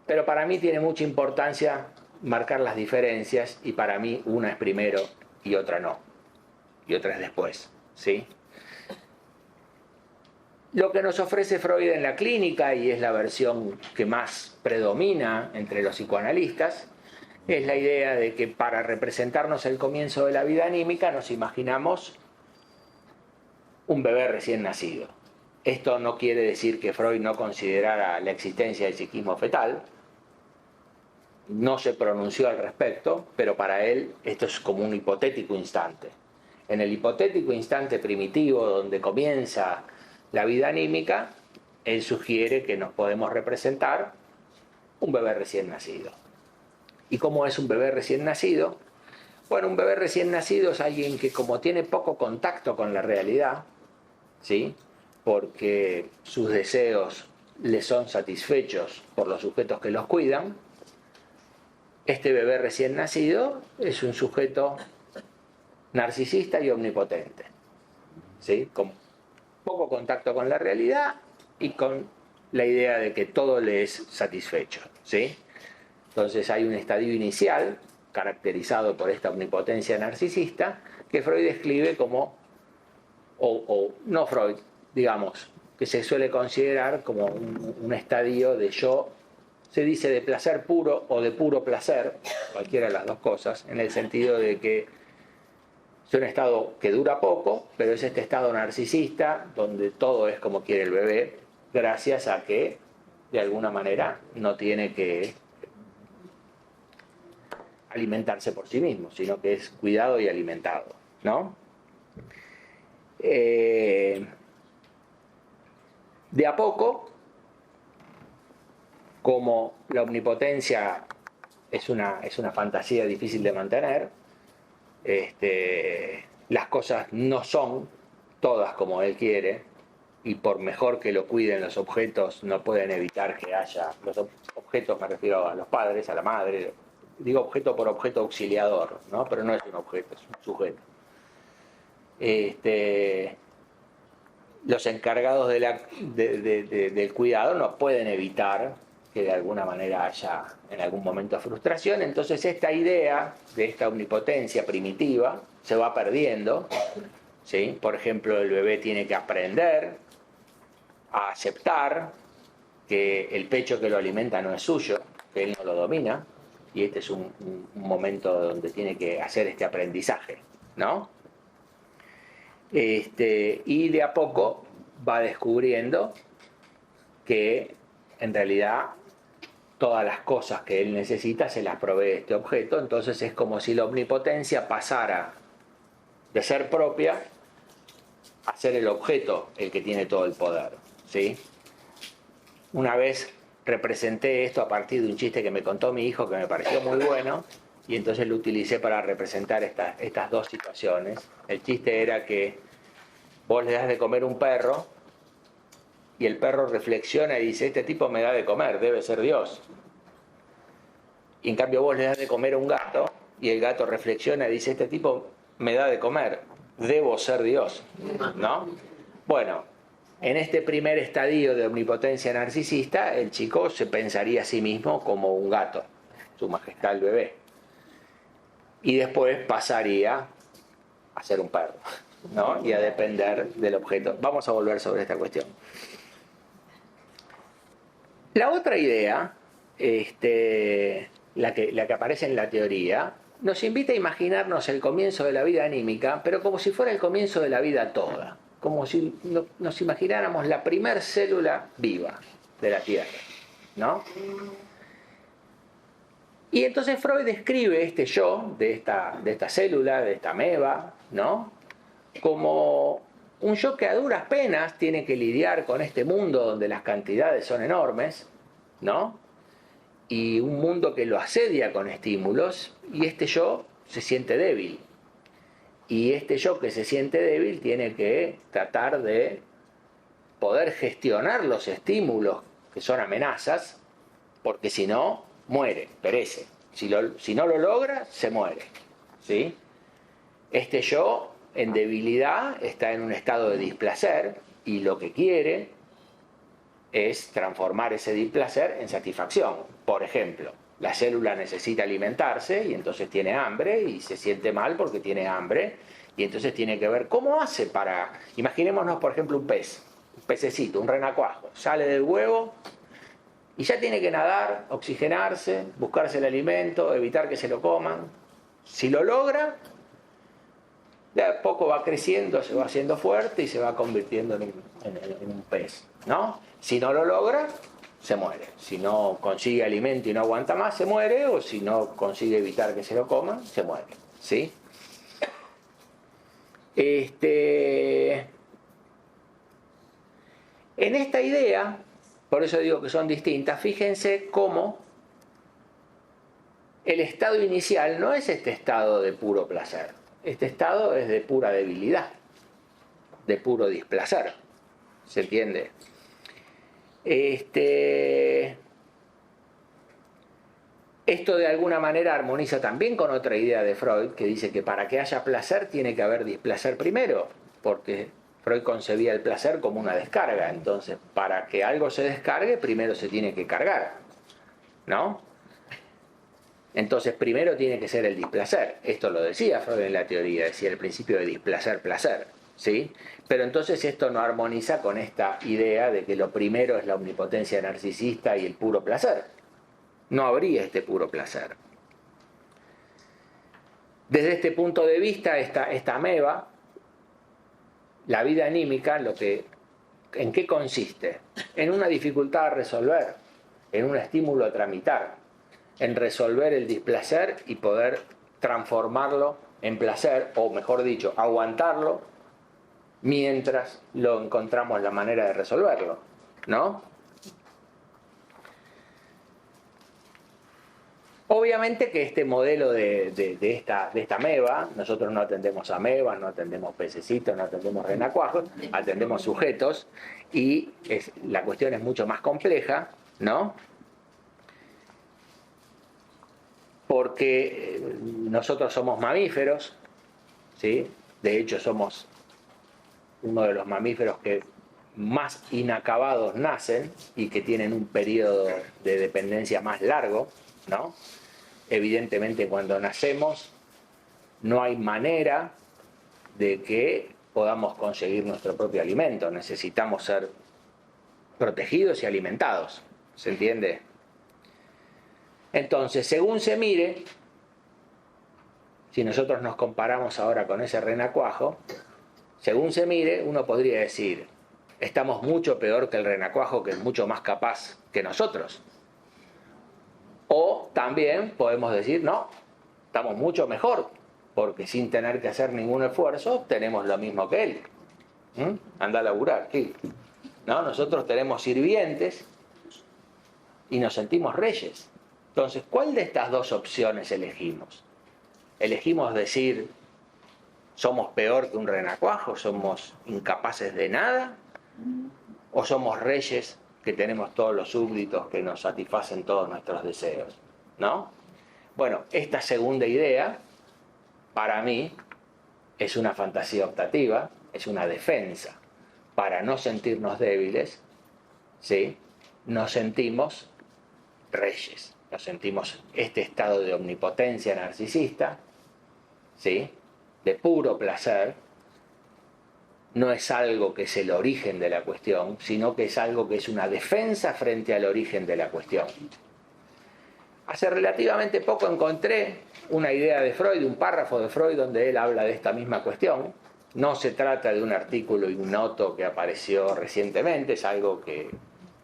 Pero para mí tiene mucha importancia marcar las diferencias y para mí una es primero y otra no. Y otra es después, ¿sí? Lo que nos ofrece Freud en la clínica, y es la versión que más predomina entre los psicoanalistas, es la idea de que para representarnos el comienzo de la vida anímica nos imaginamos un bebé recién nacido. Esto no quiere decir que Freud no considerara la existencia del psiquismo fetal, no se pronunció al respecto, pero para él esto es como un hipotético instante. En el hipotético instante primitivo donde comienza la vida anímica, él sugiere que nos podemos representar un bebé recién nacido. ¿Y cómo es un bebé recién nacido? Bueno, un bebé recién nacido es alguien que, como tiene poco contacto con la realidad, ¿sí? Porque sus deseos le son satisfechos por los sujetos que los cuidan, este bebé recién nacido es un sujeto narcisista y omnipotente, ¿sí? Con poco contacto con la realidad y con la idea de que todo le es satisfecho, ¿sí? Entonces hay un estadio inicial caracterizado por esta omnipotencia narcisista que Freud describe como, o no Freud, digamos, que se suele considerar como un estadio de yo, se dice de placer puro o de puro placer, cualquiera de las dos cosas, en el sentido de que es un estado que dura poco, pero es este estado narcisista donde todo es como quiere el bebé, gracias a que de alguna manera no tiene que alimentarse por sí mismo, sino que es cuidado y alimentado, ¿no? De a poco, como la omnipotencia es una fantasía difícil de mantener, las cosas no son todas como él quiere, y por mejor que lo cuiden los objetos, no pueden evitar que haya, los objetos me refiero a los padres, a la madre, digo objeto por objeto auxiliador, ¿no? Pero no es un objeto, es un sujeto. Los encargados del cuidado no pueden evitar que de alguna manera haya en algún momento frustración. Entonces esta idea de esta omnipotencia primitiva se va perdiendo, ¿sí? Por ejemplo, el bebé tiene que aprender a aceptar que el pecho que lo alimenta no es suyo, que él no lo domina, y este es un momento donde tiene que hacer este aprendizaje, ¿no? Y de a poco va descubriendo que en realidad todas las cosas que él necesita se las provee este objeto. Entonces es como si la omnipotencia pasara de ser propia a ser el objeto el que tiene todo el poder, ¿sí? Una vez representé esto a partir de un chiste que me contó mi hijo que me pareció muy bueno, y entonces lo utilicé para representar estas dos situaciones. El chiste era que vos le das de comer un perro y el perro reflexiona y dice: este tipo me da de comer, debe ser Dios. Y en cambio vos le das de comer a un gato y el gato reflexiona y dice: este tipo me da de comer, debo ser Dios, ¿no? Bueno, en este primer estadio de omnipotencia narcisista, el chico se pensaría a sí mismo como un gato, su majestad el bebé, y después pasaría a ser un perro, ¿no? Y a depender del objeto. Vamos a volver sobre esta cuestión. La otra idea, la que aparece en la teoría, nos invita a imaginarnos el comienzo de la vida anímica, pero como si fuera el comienzo de la vida toda, como si nos imagináramos la primer célula viva de la Tierra, ¿no? Y entonces Freud describe este yo, de esta célula, de esta ameba, ¿no? Como un yo que a duras penas tiene que lidiar con este mundo donde las cantidades son enormes, ¿no? Y un mundo que lo asedia con estímulos, y este yo se siente débil. Y este yo que se siente débil tiene que tratar de poder gestionar los estímulos que son amenazas, porque si no, muere, perece. Si no lo logra, se muere, ¿sí? Este yo, en debilidad, está en un estado de displacer, y lo que quiere es transformar ese displacer en satisfacción. Por ejemplo, la célula necesita alimentarse y entonces tiene hambre y se siente mal porque tiene hambre, y entonces tiene que ver cómo hace para... Imaginémonos, por ejemplo, un pez, un pececito, un renacuajo, sale del huevo y ya tiene que nadar, oxigenarse, buscarse el alimento, evitar que se lo coman. Si lo logra, de a poco va creciendo, se va haciendo fuerte y se va convirtiendo en un pez, ¿no? Si no lo logra, se muere. Si no consigue alimento y no aguanta más, se muere. O si no consigue evitar que se lo coman, se muere, ¿sí? En esta idea, por eso digo que son distintas, fíjense cómo el estado inicial no es este estado de puro placer. Este estado es de pura debilidad, de puro displacer. ¿Se entiende? Esto de alguna manera armoniza también con otra idea de Freud, que dice que para que haya placer tiene que haber displacer primero, porque Freud concebía el placer como una descarga. Entonces, para que algo se descargue, primero se tiene que cargar, ¿no? Entonces, primero tiene que ser el displacer. Esto lo decía Freud en la teoría, decía el principio de displacer-placer, ¿sí? Pero entonces esto no armoniza con esta idea de que lo primero es la omnipotencia narcisista y el puro placer. No habría este puro placer. Desde este punto de vista, esta ameba, la vida anímica, ¿en qué consiste? En una dificultad a resolver, en un estímulo a tramitar, en resolver el displacer y poder transformarlo en placer, o mejor dicho, aguantarlo mientras lo encontramos la manera de resolverlo, ¿no? Obviamente que este modelo de esta ameba, nosotros no atendemos amebas, no atendemos pececitos, no atendemos renacuajos, atendemos sujetos, y la cuestión es mucho más compleja, ¿no? Porque nosotros somos mamíferos, ¿sí? De hecho somos uno de los mamíferos que más inacabados nacen y que tienen un periodo de dependencia más largo, ¿no? Evidentemente, cuando nacemos no hay manera de que podamos conseguir nuestro propio alimento. Necesitamos ser protegidos y alimentados. ¿Se entiende? Entonces, según se mire, si nosotros nos comparamos ahora con ese renacuajo, según se mire, uno podría decir, estamos mucho peor que el renacuajo, que es mucho más capaz que nosotros. O también podemos decir, no, estamos mucho mejor, porque sin tener que hacer ningún esfuerzo, tenemos lo mismo que él. Anda a laburar, ¿sí? ¿No? Nosotros tenemos sirvientes y nos sentimos reyes. Entonces, ¿cuál de estas dos opciones elegimos? ¿Elegimos decir, somos peor que un renacuajo, somos incapaces de nada? ¿O somos reyes que tenemos todos los súbditos que nos satisfacen todos nuestros deseos? ¿No? Bueno, esta segunda idea, para mí, es una fantasía optativa, es una defensa. Para no sentirnos débiles, ¿sí? Nos sentimos reyes, nos sentimos este estado de omnipotencia narcisista, ¿sí? De puro placer. No es algo que es el origen de la cuestión, sino que es algo que es una defensa frente al origen de la cuestión. Hace relativamente poco encontré una idea de Freud, un párrafo de Freud donde él habla de esta misma cuestión. No se trata de un artículo ignoto que apareció recientemente, es algo que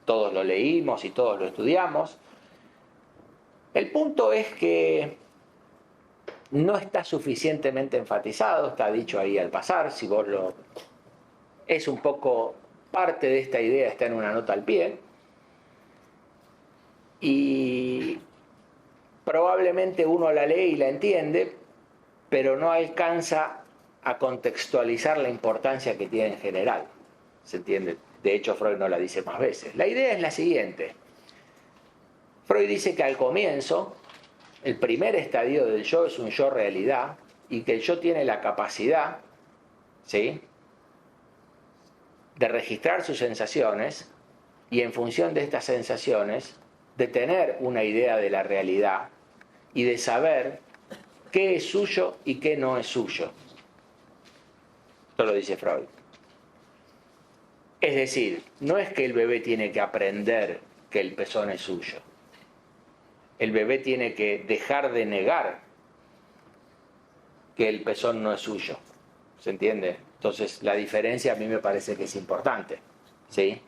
todos lo leímos y todos lo estudiamos. El punto es que no está suficientemente enfatizado, está dicho ahí al pasar, si vos lo... Es un poco parte de esta idea, está en una nota al pie. Y probablemente uno la lee y la entiende, pero no alcanza a contextualizar la importancia que tiene en general. ¿Se entiende? De hecho, Freud no la dice más veces. La idea es la siguiente. Freud dice que al comienzo, el primer estadio del yo es un yo realidad, y que el yo tiene la capacidad, ¿sí?, de registrar sus sensaciones, y en función de estas sensaciones, de tener una idea de la realidad, y de saber qué es suyo y qué no es suyo. Esto lo dice Freud. Es decir, no es que el bebé tiene que aprender que el pezón es suyo. El bebé tiene que dejar de negar que el pezón no es suyo. ¿Se entiende? Entonces, la diferencia a mí me parece que es importante. ¿Sí?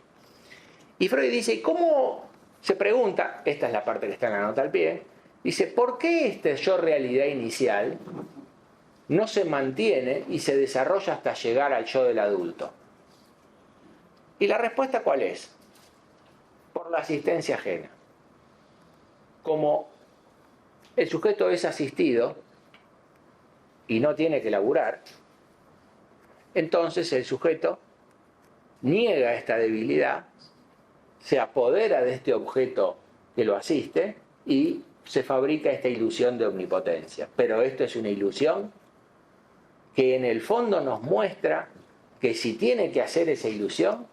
Y Freud dice, ¿cómo? Se pregunta, esta es la parte que está en la nota al pie, dice, ¿por qué este yo realidad inicial no se mantiene y se desarrolla hasta llegar al yo del adulto? Y la respuesta, ¿cuál es? Por la asistencia ajena. Como el sujeto es asistido y no tiene que laburar, entonces el sujeto niega esta debilidad, se apodera de este objeto que lo asiste y se fabrica esta ilusión de omnipotencia. Pero esto es una ilusión que en el fondo nos muestra que si tiene que hacer esa ilusión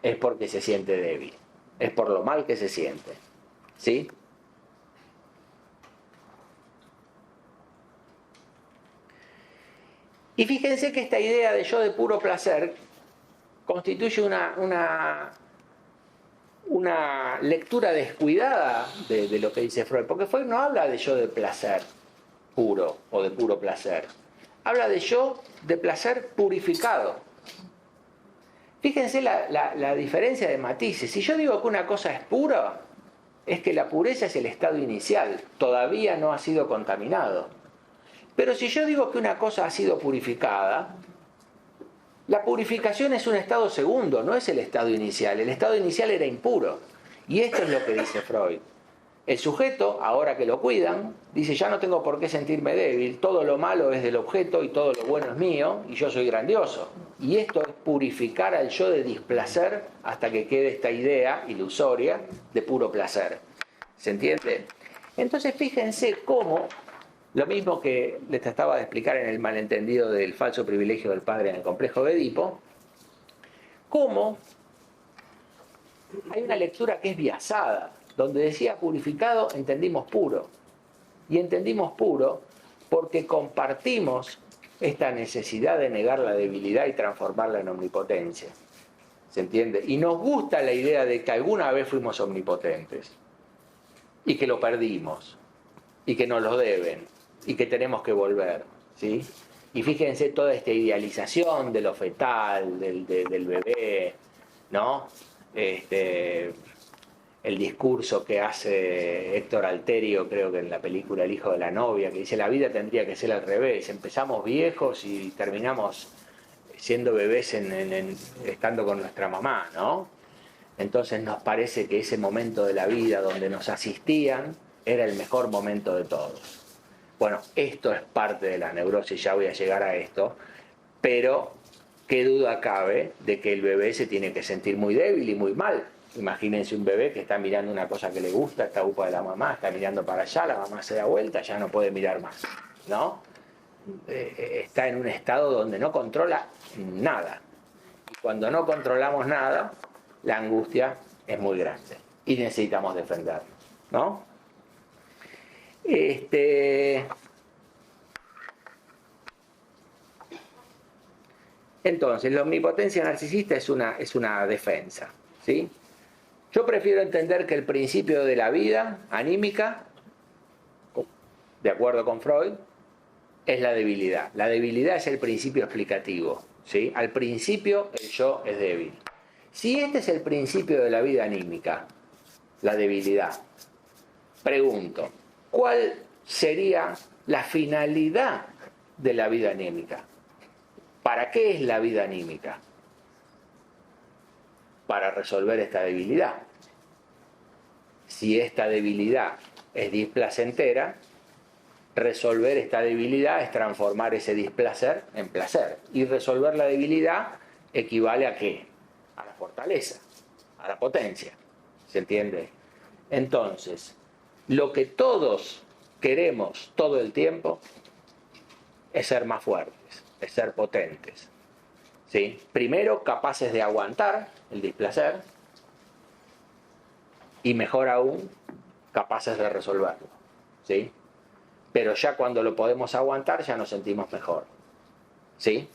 es porque se siente débil, es por lo mal que se siente. ¿Sí? Y fíjense que esta idea de yo de puro placer constituye una lectura descuidada de lo que dice Freud, porque Freud no habla de yo de placer puro o de puro placer, habla de yo de placer purificado. Fíjense la diferencia de matices. Si yo digo que una cosa es pura, es que la pureza es el estado inicial, todavía no ha sido contaminado. Pero si yo digo que una cosa ha sido purificada, la purificación es un estado segundo, no es el estado inicial. El estado inicial era impuro. Y esto es lo que dice Freud. El sujeto, ahora que lo cuidan, dice, ya no tengo por qué sentirme débil, todo lo malo es del objeto y todo lo bueno es mío, y yo soy grandioso. Y esto es purificar al yo de displacer hasta que quede esta idea ilusoria de puro placer. ¿Se entiende? Entonces fíjense cómo, lo mismo que les trataba de explicar en el malentendido del falso privilegio del padre en el complejo de Edipo, cómo hay una lectura que es biasada, donde decía purificado, entendimos puro. Y entendimos puro porque compartimos esta necesidad de negar la debilidad y transformarla en omnipotencia. ¿Se entiende? Y nos gusta la idea de que alguna vez fuimos omnipotentes y que lo perdimos y que nos lo deben y que tenemos que volver, ¿sí? Y fíjense toda esta idealización de lo fetal, del bebé, ¿no? El discurso que hace Héctor Alterio, creo que en la película El hijo de la novia, que dice la vida tendría que ser al revés, empezamos viejos y terminamos siendo bebés estando con nuestra mamá, ¿no? Entonces nos parece que ese momento de la vida donde nos asistían era el mejor momento de todos. Bueno, esto es parte de la neurosis, ya voy a llegar a esto, pero qué duda cabe de que el bebé se tiene que sentir muy débil y muy mal. Imagínense un bebé que está mirando una cosa que le gusta, está upa de la mamá, está mirando para allá, la mamá se da vuelta, ya no puede mirar más, ¿no? Está en un estado donde no controla nada. Y cuando no controlamos nada, la angustia es muy grande y necesitamos defendernos, ¿no? Entonces, la omnipotencia narcisista es una defensa, ¿sí? Yo prefiero entender que el principio de la vida anímica, de acuerdo con Freud, es la debilidad. La debilidad es el principio explicativo, ¿sí? Al principio el yo es débil. Si este es el principio de la vida anímica, la debilidad, pregunto, ¿cuál sería la finalidad de la vida anímica? ¿Para qué es la vida anímica? Para resolver esta debilidad. Si esta debilidad es displacentera, resolver esta debilidad es transformar ese displacer en placer. Y resolver la debilidad equivale ¿a qué? A la fortaleza, a la potencia. ¿Se entiende? Entonces, lo que todos queremos todo el tiempo es ser más fuertes, es ser potentes. ¿Sí? Primero, capaces de aguantar el displacer y mejor aún, capaces de resolverlo. ¿Sí? Pero ya cuando lo podemos aguantar ya nos sentimos mejor. ¿Sí?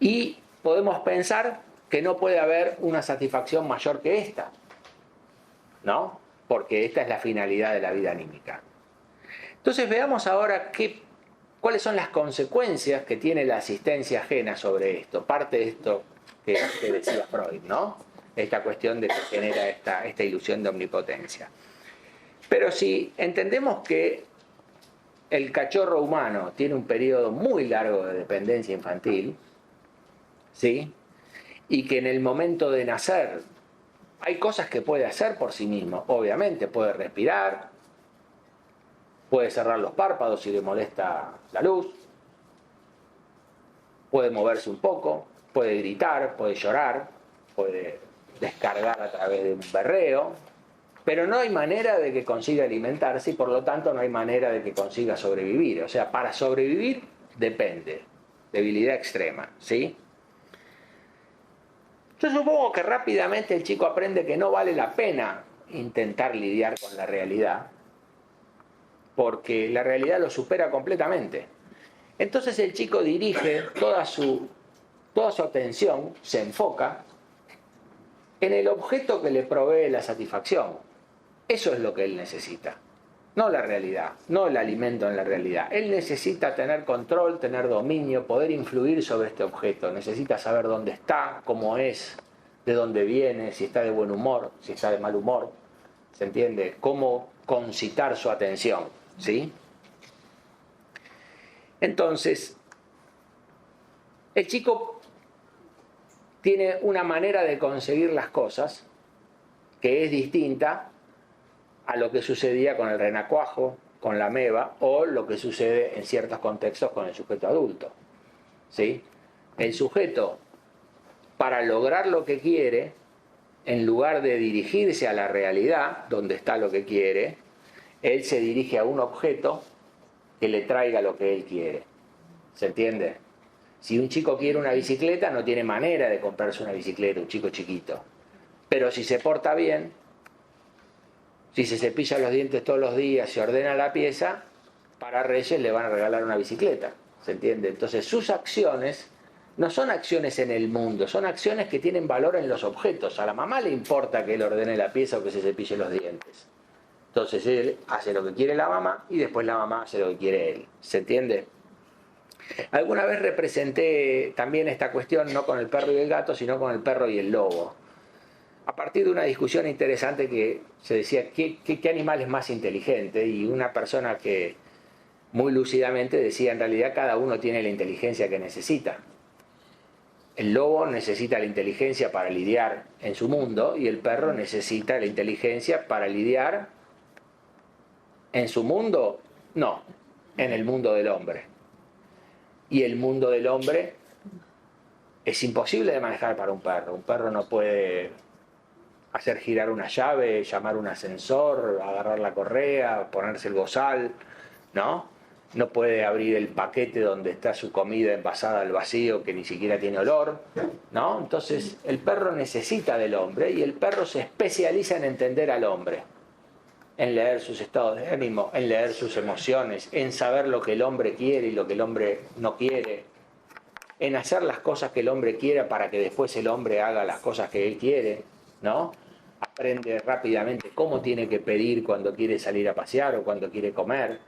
Y podemos pensar que no puede haber una satisfacción mayor que esta, ¿no? Porque esta es la finalidad de la vida anímica. Entonces veamos ahora cuáles son las consecuencias que tiene la asistencia ajena sobre esto. Parte de esto que decía Freud, ¿no? Esta cuestión de que genera esta ilusión de omnipotencia. Pero si entendemos que el cachorro humano tiene un periodo muy largo de dependencia infantil, ¿sí? Y que en el momento de nacer hay cosas que puede hacer por sí mismo. Obviamente puede respirar, puede cerrar los párpados si le molesta la luz, puede moverse un poco, puede gritar, puede llorar, puede descargar a través de un berreo, pero no hay manera de que consiga alimentarse y por lo tanto no hay manera de que consiga sobrevivir. O sea, para sobrevivir depende, debilidad extrema, ¿sí? Yo supongo que rápidamente el chico aprende que no vale la pena intentar lidiar con la realidad, porque la realidad lo supera completamente. Entonces el chico dirige toda su atención, se enfoca en el objeto que le provee la satisfacción. Eso es lo que él necesita, no la realidad, no el alimento en la realidad. Él necesita tener control, tener dominio, poder influir sobre este objeto. Necesita saber dónde está, cómo es, de dónde viene, si está de buen humor, si está de mal humor. ¿Se entiende? Cómo concitar su atención, ¿sí? Entonces, el chico tiene una manera de conseguir las cosas que es distinta a lo que sucedía con el renacuajo, con la ameba, o lo que sucede en ciertos contextos con el sujeto adulto, ¿sí? El sujeto, para lograr lo que quiere, en lugar de dirigirse a la realidad, donde está lo que quiere, él se dirige a un objeto que le traiga lo que él quiere. ¿Se entiende? Si un chico quiere una bicicleta, no tiene manera de comprarse una bicicleta, un chico chiquito. Pero si se porta bien, si se cepilla los dientes todos los días, se ordena la pieza, para Reyes le van a regalar una bicicleta. ¿Se entiende? Entonces sus acciones no son acciones en el mundo, son acciones que tienen valor en los objetos. A la mamá le importa que él ordene la pieza o que se cepille los dientes. Entonces él hace lo que quiere la mamá y después la mamá hace lo que quiere él. ¿Se entiende? Alguna vez representé también esta cuestión no con el perro y el gato, sino con el perro y el lobo. A partir de una discusión interesante que se decía ¿qué animal es más inteligente? Y una persona que muy lúcidamente decía, en realidad cada uno tiene la inteligencia que necesita. El lobo necesita la inteligencia para lidiar en su mundo y el perro necesita la inteligencia para lidiar en su mundo, no, en el mundo del hombre. Y el mundo del hombre es imposible de manejar para un perro. Un perro no puede hacer girar una llave, llamar un ascensor, agarrar la correa, ponerse el bozal, ¿no? No puede abrir el paquete donde está su comida envasada al vacío que ni siquiera tiene olor, ¿no? Entonces el perro necesita del hombre y el perro se especializa en entender al hombre, en leer sus estados de ánimo, en leer sus emociones, en saber lo que el hombre quiere y lo que el hombre no quiere, en hacer las cosas que el hombre quiera para que después el hombre haga las cosas que él quiere, ¿no? Aprende rápidamente cómo tiene que pedir cuando quiere salir a pasear o cuando quiere comer.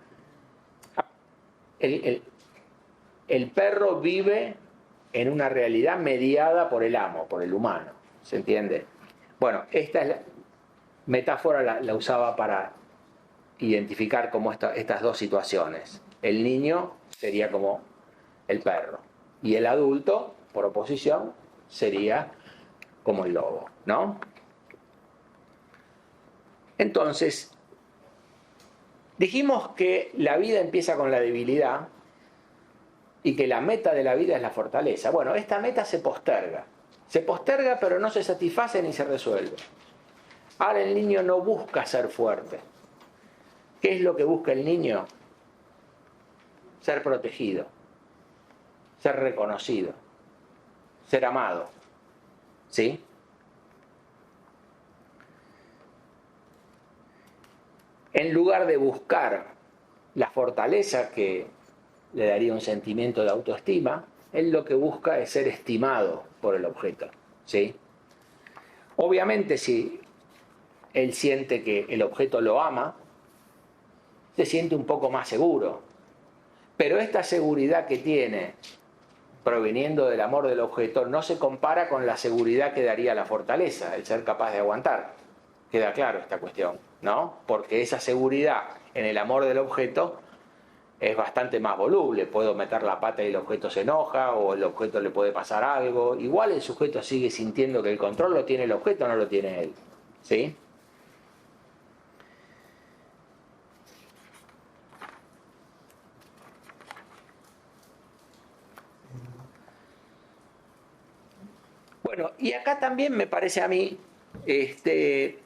El perro vive en una realidad mediada por el amo, por el humano. ¿Se entiende? Bueno, esta es la metáfora, la usaba para identificar como estas dos situaciones. El niño sería como el perro y el adulto, por oposición, sería como el lobo, ¿no? Entonces, dijimos que la vida empieza con la debilidad y que la meta de la vida es la fortaleza. Bueno, esta meta se posterga. Se posterga pero no se satisface ni se resuelve. Ahora el niño no busca ser fuerte. ¿Qué es lo que busca el niño? Ser protegido, ser reconocido, ser amado. ¿Sí? En lugar de buscar la fortaleza que le daría un sentimiento de autoestima, él lo que busca es ser estimado por el objeto. ¿Sí? Obviamente, si él siente que el objeto lo ama, se siente un poco más seguro. Pero esta seguridad que tiene proveniendo del amor del objeto no se compara con la seguridad que daría la fortaleza, el ser capaz de aguantar. Queda claro esta cuestión, ¿no? Porque esa seguridad en el amor del objeto es bastante más voluble. Puedo meter la pata y el objeto se enoja, o el objeto le puede pasar algo. Igual el sujeto sigue sintiendo que el control lo tiene el objeto, no lo tiene él. ¿Sí? Bueno, y acá también me parece a mí que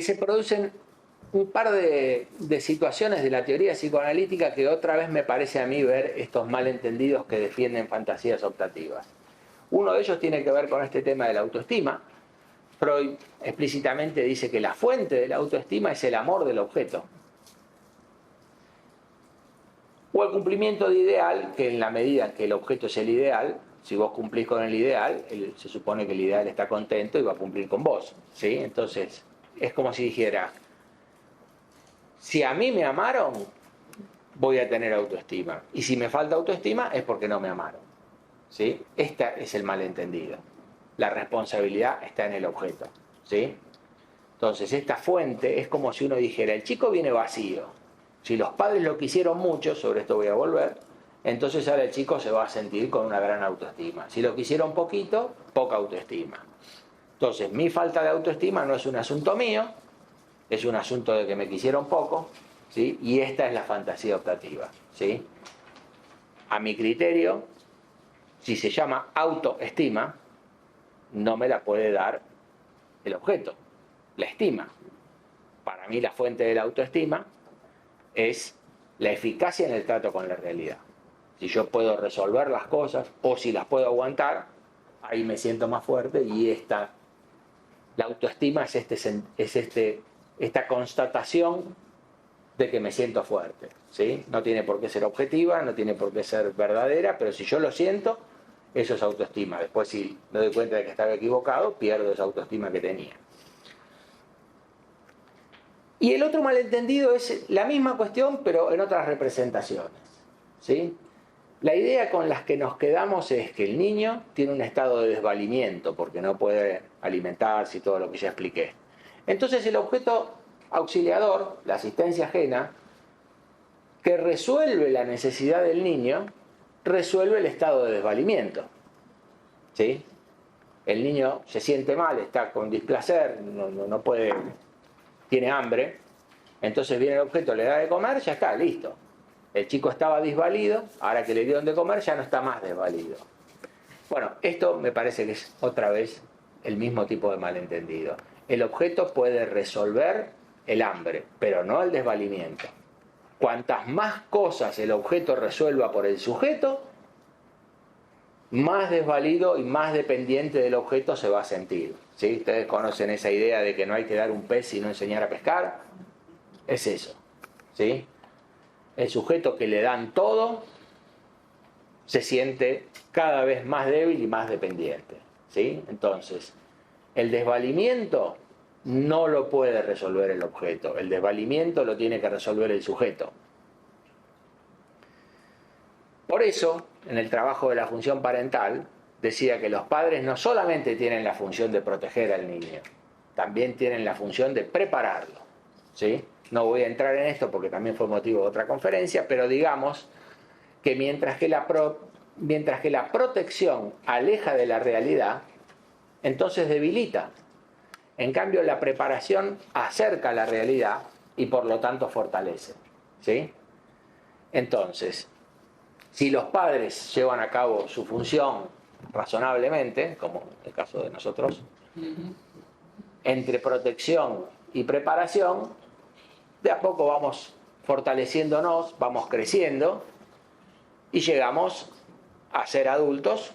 se producen un par de situaciones de la teoría psicoanalítica que otra vez me parece a mí ver estos malentendidos que defienden fantasías optativas. Uno de ellos tiene que ver con este tema de la autoestima. Freud explícitamente dice que la fuente de la autoestima es el amor del objeto. O el cumplimiento de ideal, que en la medida en que el objeto es el ideal, si vos cumplís con el ideal, se supone que el ideal está contento y va a cumplir con vos. ¿Sí? Entonces, es como si dijera, si a mí me amaron, voy a tener autoestima. Y si me falta autoestima, es porque no me amaron. ¿Sí? Este es el malentendido. La responsabilidad está en el objeto. ¿Sí? Entonces, esta fuente es como si uno dijera, el chico viene vacío. Si los padres lo quisieron mucho, sobre esto voy a volver, entonces ahora el chico se va a sentir con una gran autoestima. Si lo quisieron poquito, poca autoestima. Entonces, mi falta de autoestima no es un asunto mío, es un asunto de que me quisieron poco, ¿sí? Y esta es la fantasía optativa, ¿sí? A mi criterio, si se llama autoestima, no me la puede dar el objeto, la estima. Para mí la fuente de la autoestima es la eficacia en el trato con la realidad. Si yo puedo resolver las cosas o si las puedo aguantar, ahí me siento más fuerte y la autoestima es esta constatación de que me siento fuerte, ¿sí? No tiene por qué ser objetiva, no tiene por qué ser verdadera, pero si yo lo siento, eso es autoestima. Después, si me doy cuenta de que estaba equivocado, pierdo esa autoestima que tenía. Y el otro malentendido es la misma cuestión, pero en otras representaciones, ¿sí? La idea con las que nos quedamos es que el niño tiene un estado de desvalimiento porque no puede alimentarse y todo lo que ya expliqué. Entonces el objeto auxiliador, la asistencia ajena, que resuelve la necesidad del niño, resuelve el estado de desvalimiento, ¿sí? El niño se siente mal, está con displacer, no puede, tiene hambre, entonces viene el objeto, le da de comer, ya está, listo. El chico estaba desvalido, ahora que le dieron de comer ya no está más desvalido. Bueno, esto me parece que es otra vez el mismo tipo de malentendido. El objeto puede resolver el hambre, pero no el desvalimiento. Cuantas más cosas el objeto resuelva por el sujeto, más desvalido y más dependiente del objeto se va a sentir, ¿sí? Ustedes conocen esa idea de que no hay que dar un pez sino enseñar a pescar. Es eso, ¿sí? El sujeto que le dan todo se siente cada vez más débil y más dependiente, ¿sí? Entonces, el desvalimiento no lo puede resolver el objeto, el desvalimiento lo tiene que resolver el sujeto. Por eso, en el trabajo de la función parental, decía que los padres no solamente tienen la función de proteger al niño, también tienen la función de prepararlo, ¿sí? No voy a entrar en esto porque también fue motivo de otra conferencia, pero digamos que mientras que la protección aleja de la realidad, entonces debilita. En cambio, la preparación acerca a la realidad y por lo tanto fortalece, ¿sí? Entonces, si los padres llevan a cabo su función razonablemente, como en el caso de nosotros, entre protección y preparación, de a poco vamos fortaleciéndonos, vamos creciendo y llegamos a ser adultos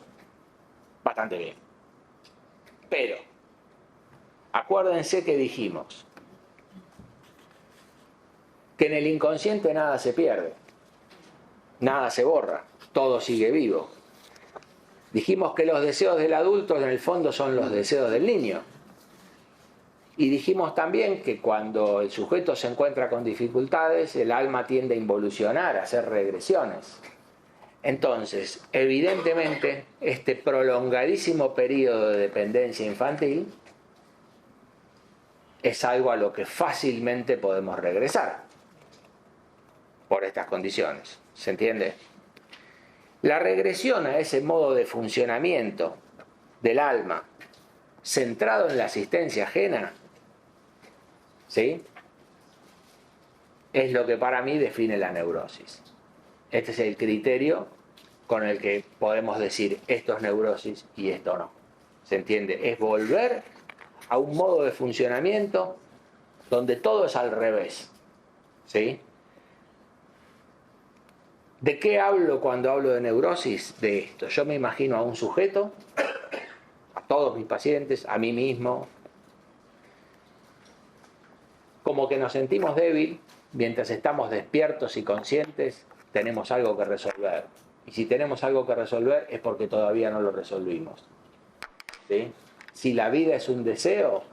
bastante bien. Pero, acuérdense que dijimos que en el inconsciente nada se pierde, nada se borra, todo sigue vivo. Dijimos que los deseos del adulto en el fondo son los deseos del niño. Y dijimos también que cuando el sujeto se encuentra con dificultades, el alma tiende a involucionar, a hacer regresiones. Entonces, evidentemente, este prolongadísimo periodo de dependencia infantil es algo a lo que fácilmente podemos regresar por estas condiciones. ¿Se entiende? La regresión a ese modo de funcionamiento del alma centrado en la asistencia ajena, ¿sí?, es lo que para mí define la neurosis. Este es el criterio con el que podemos decir esto es neurosis y esto no. ¿Se entiende? Es volver a un modo de funcionamiento donde todo es al revés, ¿sí? ¿De qué hablo cuando hablo de neurosis? De esto. Yo me imagino a un sujeto, a todos mis pacientes, a mí mismo, como que nos sentimos débil mientras estamos despiertos y conscientes, tenemos algo que resolver. Y si tenemos algo que resolver es porque todavía no lo resolvimos, ¿sí? Si la vida es un deseo,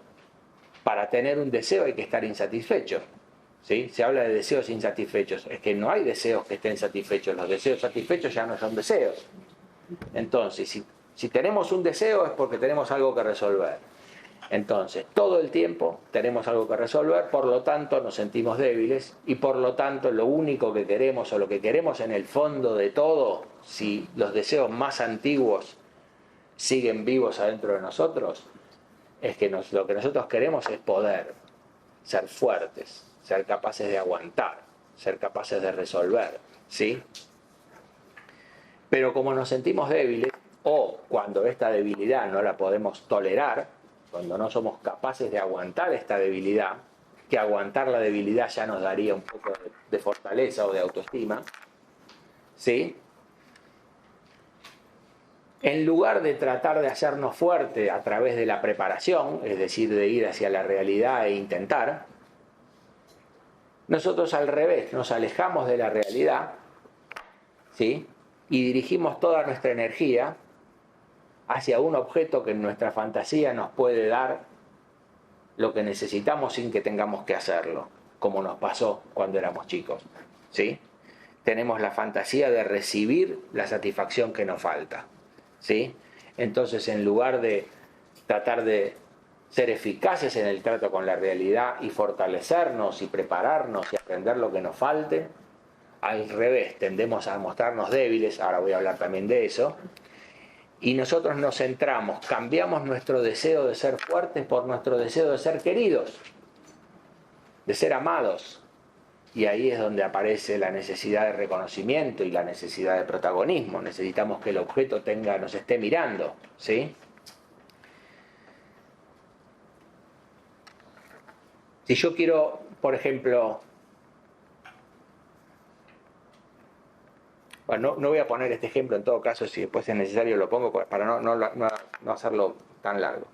para tener un deseo hay que estar insatisfecho, ¿sí? Se habla de deseos insatisfechos. Es que no hay deseos que estén satisfechos. Los deseos satisfechos ya no son deseos. Entonces, si tenemos un deseo es porque tenemos algo que resolver. Entonces, todo el tiempo tenemos algo que resolver, por lo tanto nos sentimos débiles y por lo tanto lo único que queremos o lo que queremos en el fondo de todo, si los deseos más antiguos siguen vivos adentro de nosotros, es que lo que nosotros queremos es poder, ser fuertes, ser capaces de aguantar, ser capaces de resolver, ¿sí? Pero como nos sentimos débiles, o cuando esta debilidad no la podemos tolerar, cuando no somos capaces de aguantar esta debilidad, que aguantar la debilidad ya nos daría un poco de fortaleza o de autoestima, ¿sí? En lugar de tratar de hacernos fuerte a través de la preparación, es decir, de ir hacia la realidad e intentar, nosotros al revés, nos alejamos de la realidad, ¿sí? Y dirigimos toda nuestra energía hacia un objeto que en nuestra fantasía nos puede dar lo que necesitamos sin que tengamos que hacerlo, como nos pasó cuando éramos chicos, ¿sí? Tenemos la fantasía de recibir la satisfacción que nos falta, ¿sí? Entonces, en lugar de tratar de ser eficaces en el trato con la realidad y fortalecernos y prepararnos y aprender lo que nos falte, al revés, tendemos a mostrarnos débiles, ahora voy a hablar también de eso, y nosotros nos centramos, cambiamos nuestro deseo de ser fuertes por nuestro deseo de ser queridos, de ser amados. Y ahí es donde aparece la necesidad de reconocimiento y la necesidad de protagonismo. Necesitamos que el objeto nos esté mirando, ¿sí? Si yo quiero, por ejemplo, bueno, no voy a poner este ejemplo, en todo caso, si después es necesario lo pongo para no hacerlo tan largo.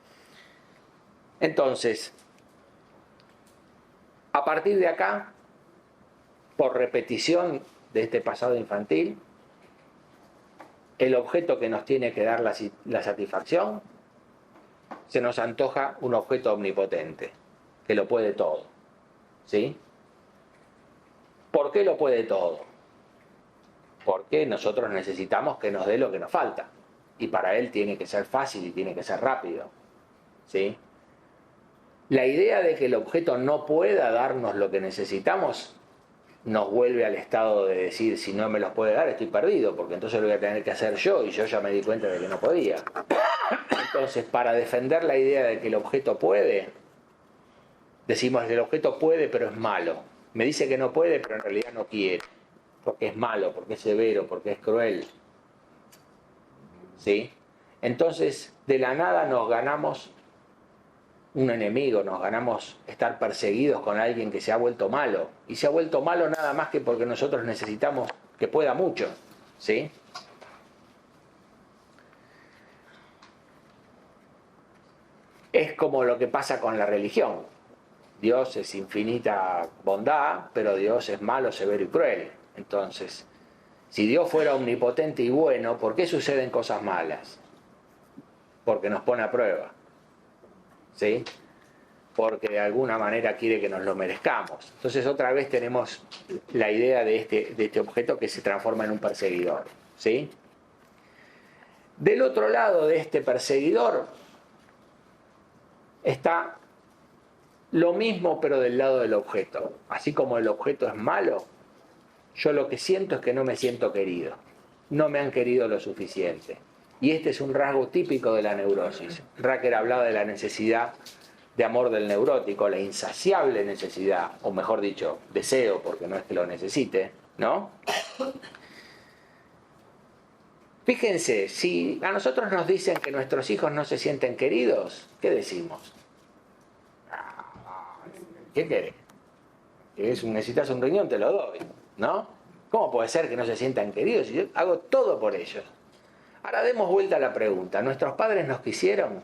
Entonces, a partir de acá, por repetición de este pasado infantil, el objeto que nos tiene que dar la satisfacción se nos antoja un objeto omnipotente, que lo puede todo, ¿sí? ¿Por qué lo puede todo? Porque nosotros necesitamos que nos dé lo que nos falta, y para él tiene que ser fácil y tiene que ser rápido, ¿sí? La idea de que el objeto no pueda darnos lo que necesitamos nos vuelve al estado de decir, si no me los puede dar estoy perdido, porque entonces lo voy a tener que hacer yo, y yo ya me di cuenta de que no podía. Entonces, para defender la idea de que el objeto puede, decimos que el objeto puede pero es malo. Me dice que no puede pero en realidad no quiere, porque es malo, porque es severo, porque es cruel, ¿sí? Entonces, de la nada nos ganamos un enemigo, nos ganamos estar perseguidos con alguien que se ha vuelto malo, y se ha vuelto malo nada más que porque nosotros necesitamos que pueda mucho, ¿sí? Es como lo que pasa con la religión. Dios es infinita bondad, pero Dios es malo, severo y cruel. Entonces, si Dios fuera omnipotente y bueno, ¿por qué suceden cosas malas? Porque nos pone a prueba, ¿sí? Porque de alguna manera quiere que nos lo merezcamos. Entonces otra vez tenemos la idea de este objeto que se transforma en un perseguidor, ¿sí? Del otro lado de este perseguidor está lo mismo pero del lado del objeto. Así como el objeto es malo, yo lo que siento es que no me siento querido. No me han querido lo suficiente. Y este es un rasgo típico de la neurosis. Racker hablaba de la necesidad de amor del neurótico, la insaciable necesidad, o mejor dicho, deseo, porque no es que lo necesite, ¿no? Fíjense, si a nosotros nos dicen que nuestros hijos no se sienten queridos, ¿qué decimos? ¿Qué querés? ¿Necesitas un riñón? Te lo doy, ¿no? ¿Cómo puede ser que no se sientan queridos si yo hago todo por ellos? Ahora demos vuelta a la pregunta. ¿Nuestros padres nos quisieron?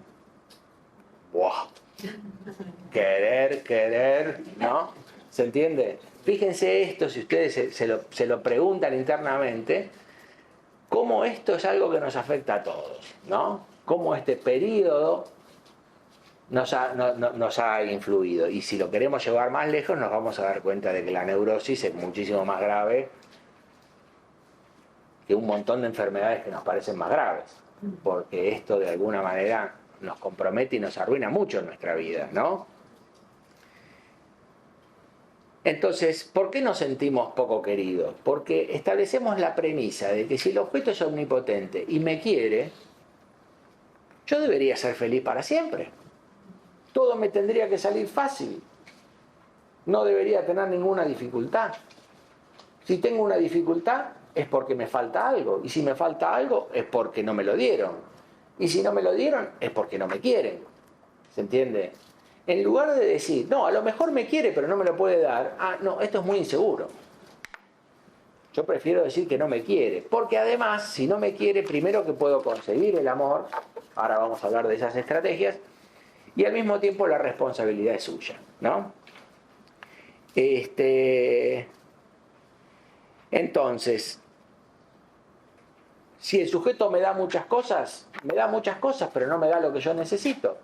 ¡Buah! Querer, ¿no? ¿Se entiende? Fíjense esto, si ustedes se lo preguntan internamente, cómo esto es algo que nos afecta a todos, ¿no? Cómo este periodo nos ha influido. Y si lo queremos llevar más lejos, nos vamos a dar cuenta de que la neurosis es muchísimo más grave que un montón de enfermedades que nos parecen más graves, porque esto de alguna manera nos compromete y nos arruina mucho en nuestra vida, ¿no? Entonces, ¿por qué nos sentimos poco queridos? Porque establecemos la premisa de que si el objeto es omnipotente y me quiere, yo debería ser feliz para siempre. Todo me tendría que salir fácil. No debería tener ninguna dificultad. Si tengo una dificultad es porque me falta algo. Y si me falta algo es porque no me lo dieron. Y si no me lo dieron es porque no me quieren. ¿Se entiende? en lugar de decir, no, a lo mejor me quiere pero no me lo puede dar, no, esto es muy inseguro. Yo prefiero decir que no me quiere, porque además, si no me quiere, primero que puedo conseguir el amor, ahora vamos a hablar de esas estrategias, y al mismo tiempo la responsabilidad es suya, ¿no? Entonces, si el sujeto me da muchas cosas, pero no me da lo que yo necesito.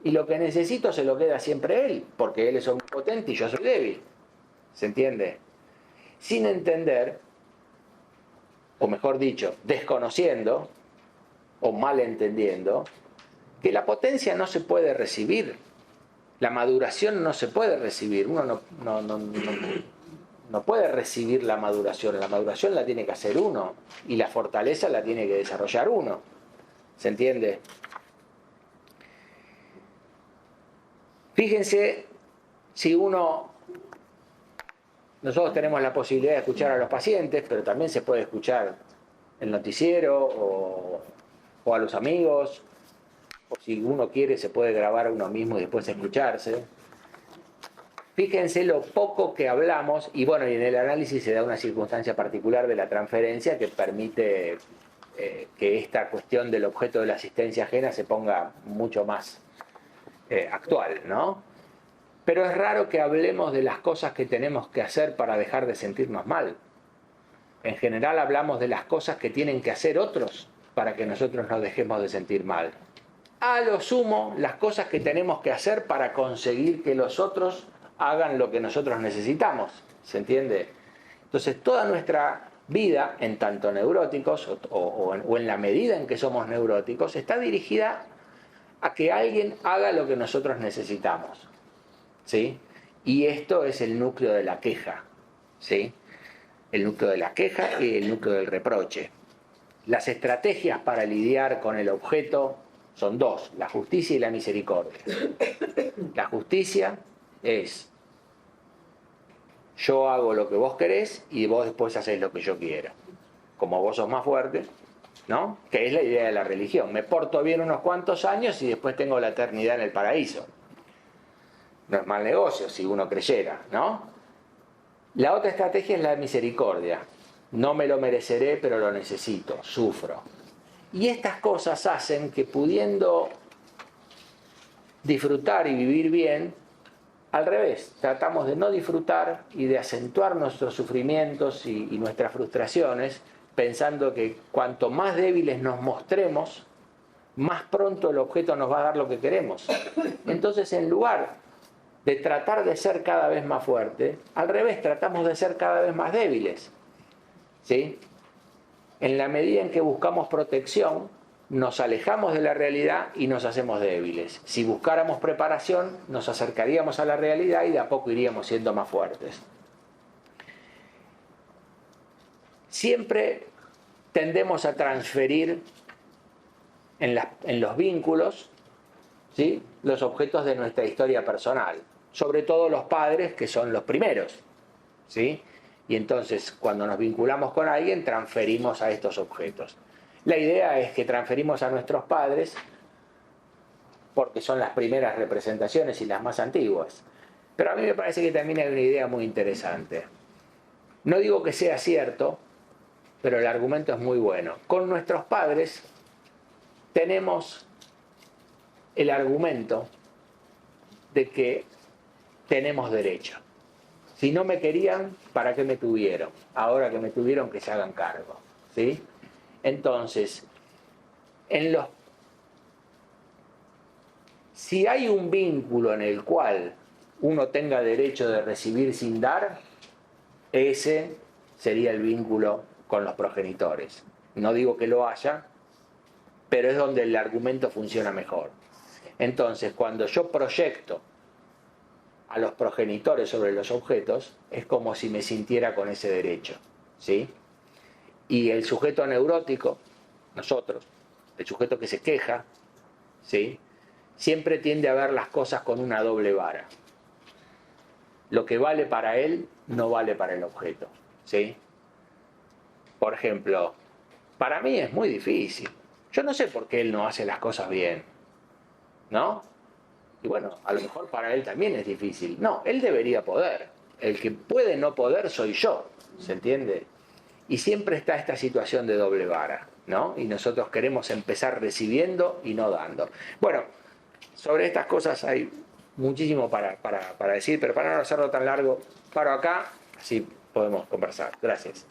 Y lo que necesito se lo queda siempre él, porque él es omnipotente y yo soy débil. ¿Se entiende? Sin entender, o mejor dicho, desconociendo, o malentendiendo, que la potencia no se puede recibir. La maduración no se puede recibir. Uno no puede recibir la maduración la tiene que hacer uno, y la fortaleza la tiene que desarrollar uno. ¿Se entiende? Fíjense, si nosotros tenemos la posibilidad de escuchar a los pacientes, pero también se puede escuchar el noticiero o a los amigos, o si uno quiere se puede grabar a uno mismo y después escucharse. Fíjense lo poco que hablamos, y bueno, y en el análisis se da una circunstancia particular de la transferencia que permite que esta cuestión del objeto de la asistencia ajena se ponga mucho más actual, ¿no? Pero es raro que hablemos de las cosas que tenemos que hacer para dejar de sentirnos mal. En general hablamos de las cosas que tienen que hacer otros para que nosotros nos dejemos de sentir mal. A lo sumo, las cosas que tenemos que hacer para conseguir que los otros hagan lo que nosotros necesitamos. ¿Se entiende? Entonces, toda nuestra vida, en tanto neuróticos o en la medida en que somos neuróticos, está dirigida a que alguien haga lo que nosotros necesitamos. ¿Sí? Y esto es el núcleo de la queja. ¿Sí? El núcleo de la queja y el núcleo del reproche. Las estrategias para lidiar con el objeto son dos: la justicia y la misericordia. La justicia es: yo hago lo que vos querés y vos después hacés lo que yo quiero. Como vos sos más fuerte, ¿no? Que es la idea de la religión. Me porto bien unos cuantos años y después tengo la eternidad en el paraíso. No es mal negocio si uno creyera, ¿no? La otra estrategia es la misericordia. No me lo mereceré, pero lo necesito, sufro. Y estas cosas hacen que, pudiendo disfrutar y vivir bien, al revés, tratamos de no disfrutar y de acentuar nuestros sufrimientos y nuestras frustraciones, pensando que cuanto más débiles nos mostremos, más pronto el objeto nos va a dar lo que queremos. Entonces, en lugar de tratar de ser cada vez más fuerte, al revés, tratamos de ser cada vez más débiles. ¿Sí? En la medida en que buscamos protección, nos alejamos de la realidad y nos hacemos débiles. Si buscáramos preparación, nos acercaríamos a la realidad y de a poco iríamos siendo más fuertes. Siempre tendemos a transferir en los vínculos, ¿sí?, los objetos de nuestra historia personal, sobre todo los padres, que son los primeros, ¿sí? Y entonces, cuando nos vinculamos con alguien, transferimos a estos objetos. La idea es que transferimos a nuestros padres porque son las primeras representaciones y las más antiguas. Pero a mí me parece que también hay una idea muy interesante. No digo que sea cierto, pero el argumento es muy bueno. Con nuestros padres tenemos el argumento de que tenemos derecho. Si no me querían, ¿para qué me tuvieron? Ahora que me tuvieron, que se hagan cargo. ¿Sí? Entonces, si hay un vínculo en el cual uno tenga derecho de recibir sin dar, ese sería el vínculo con los progenitores. No digo que lo haya, pero es donde el argumento funciona mejor. Entonces, cuando yo proyecto a los progenitores sobre los objetos, es como si me sintiera con ese derecho, ¿sí? Y el sujeto neurótico, nosotros, el sujeto que se queja, ¿sí?, siempre tiende a ver las cosas con una doble vara. Lo que vale para él no vale para el objeto, ¿sí? Por ejemplo, para mí es muy difícil. Yo no sé por qué él no hace las cosas bien, ¿no? Y bueno, a lo mejor para él también es difícil. No, él debería poder. El que puede no poder soy yo, ¿se entiende? Y siempre está esta situación de doble vara, ¿no? Y nosotros queremos empezar recibiendo y no dando. Bueno, sobre estas cosas hay muchísimo para decir, pero para no hacerlo tan largo, paro acá, así podemos conversar. Gracias.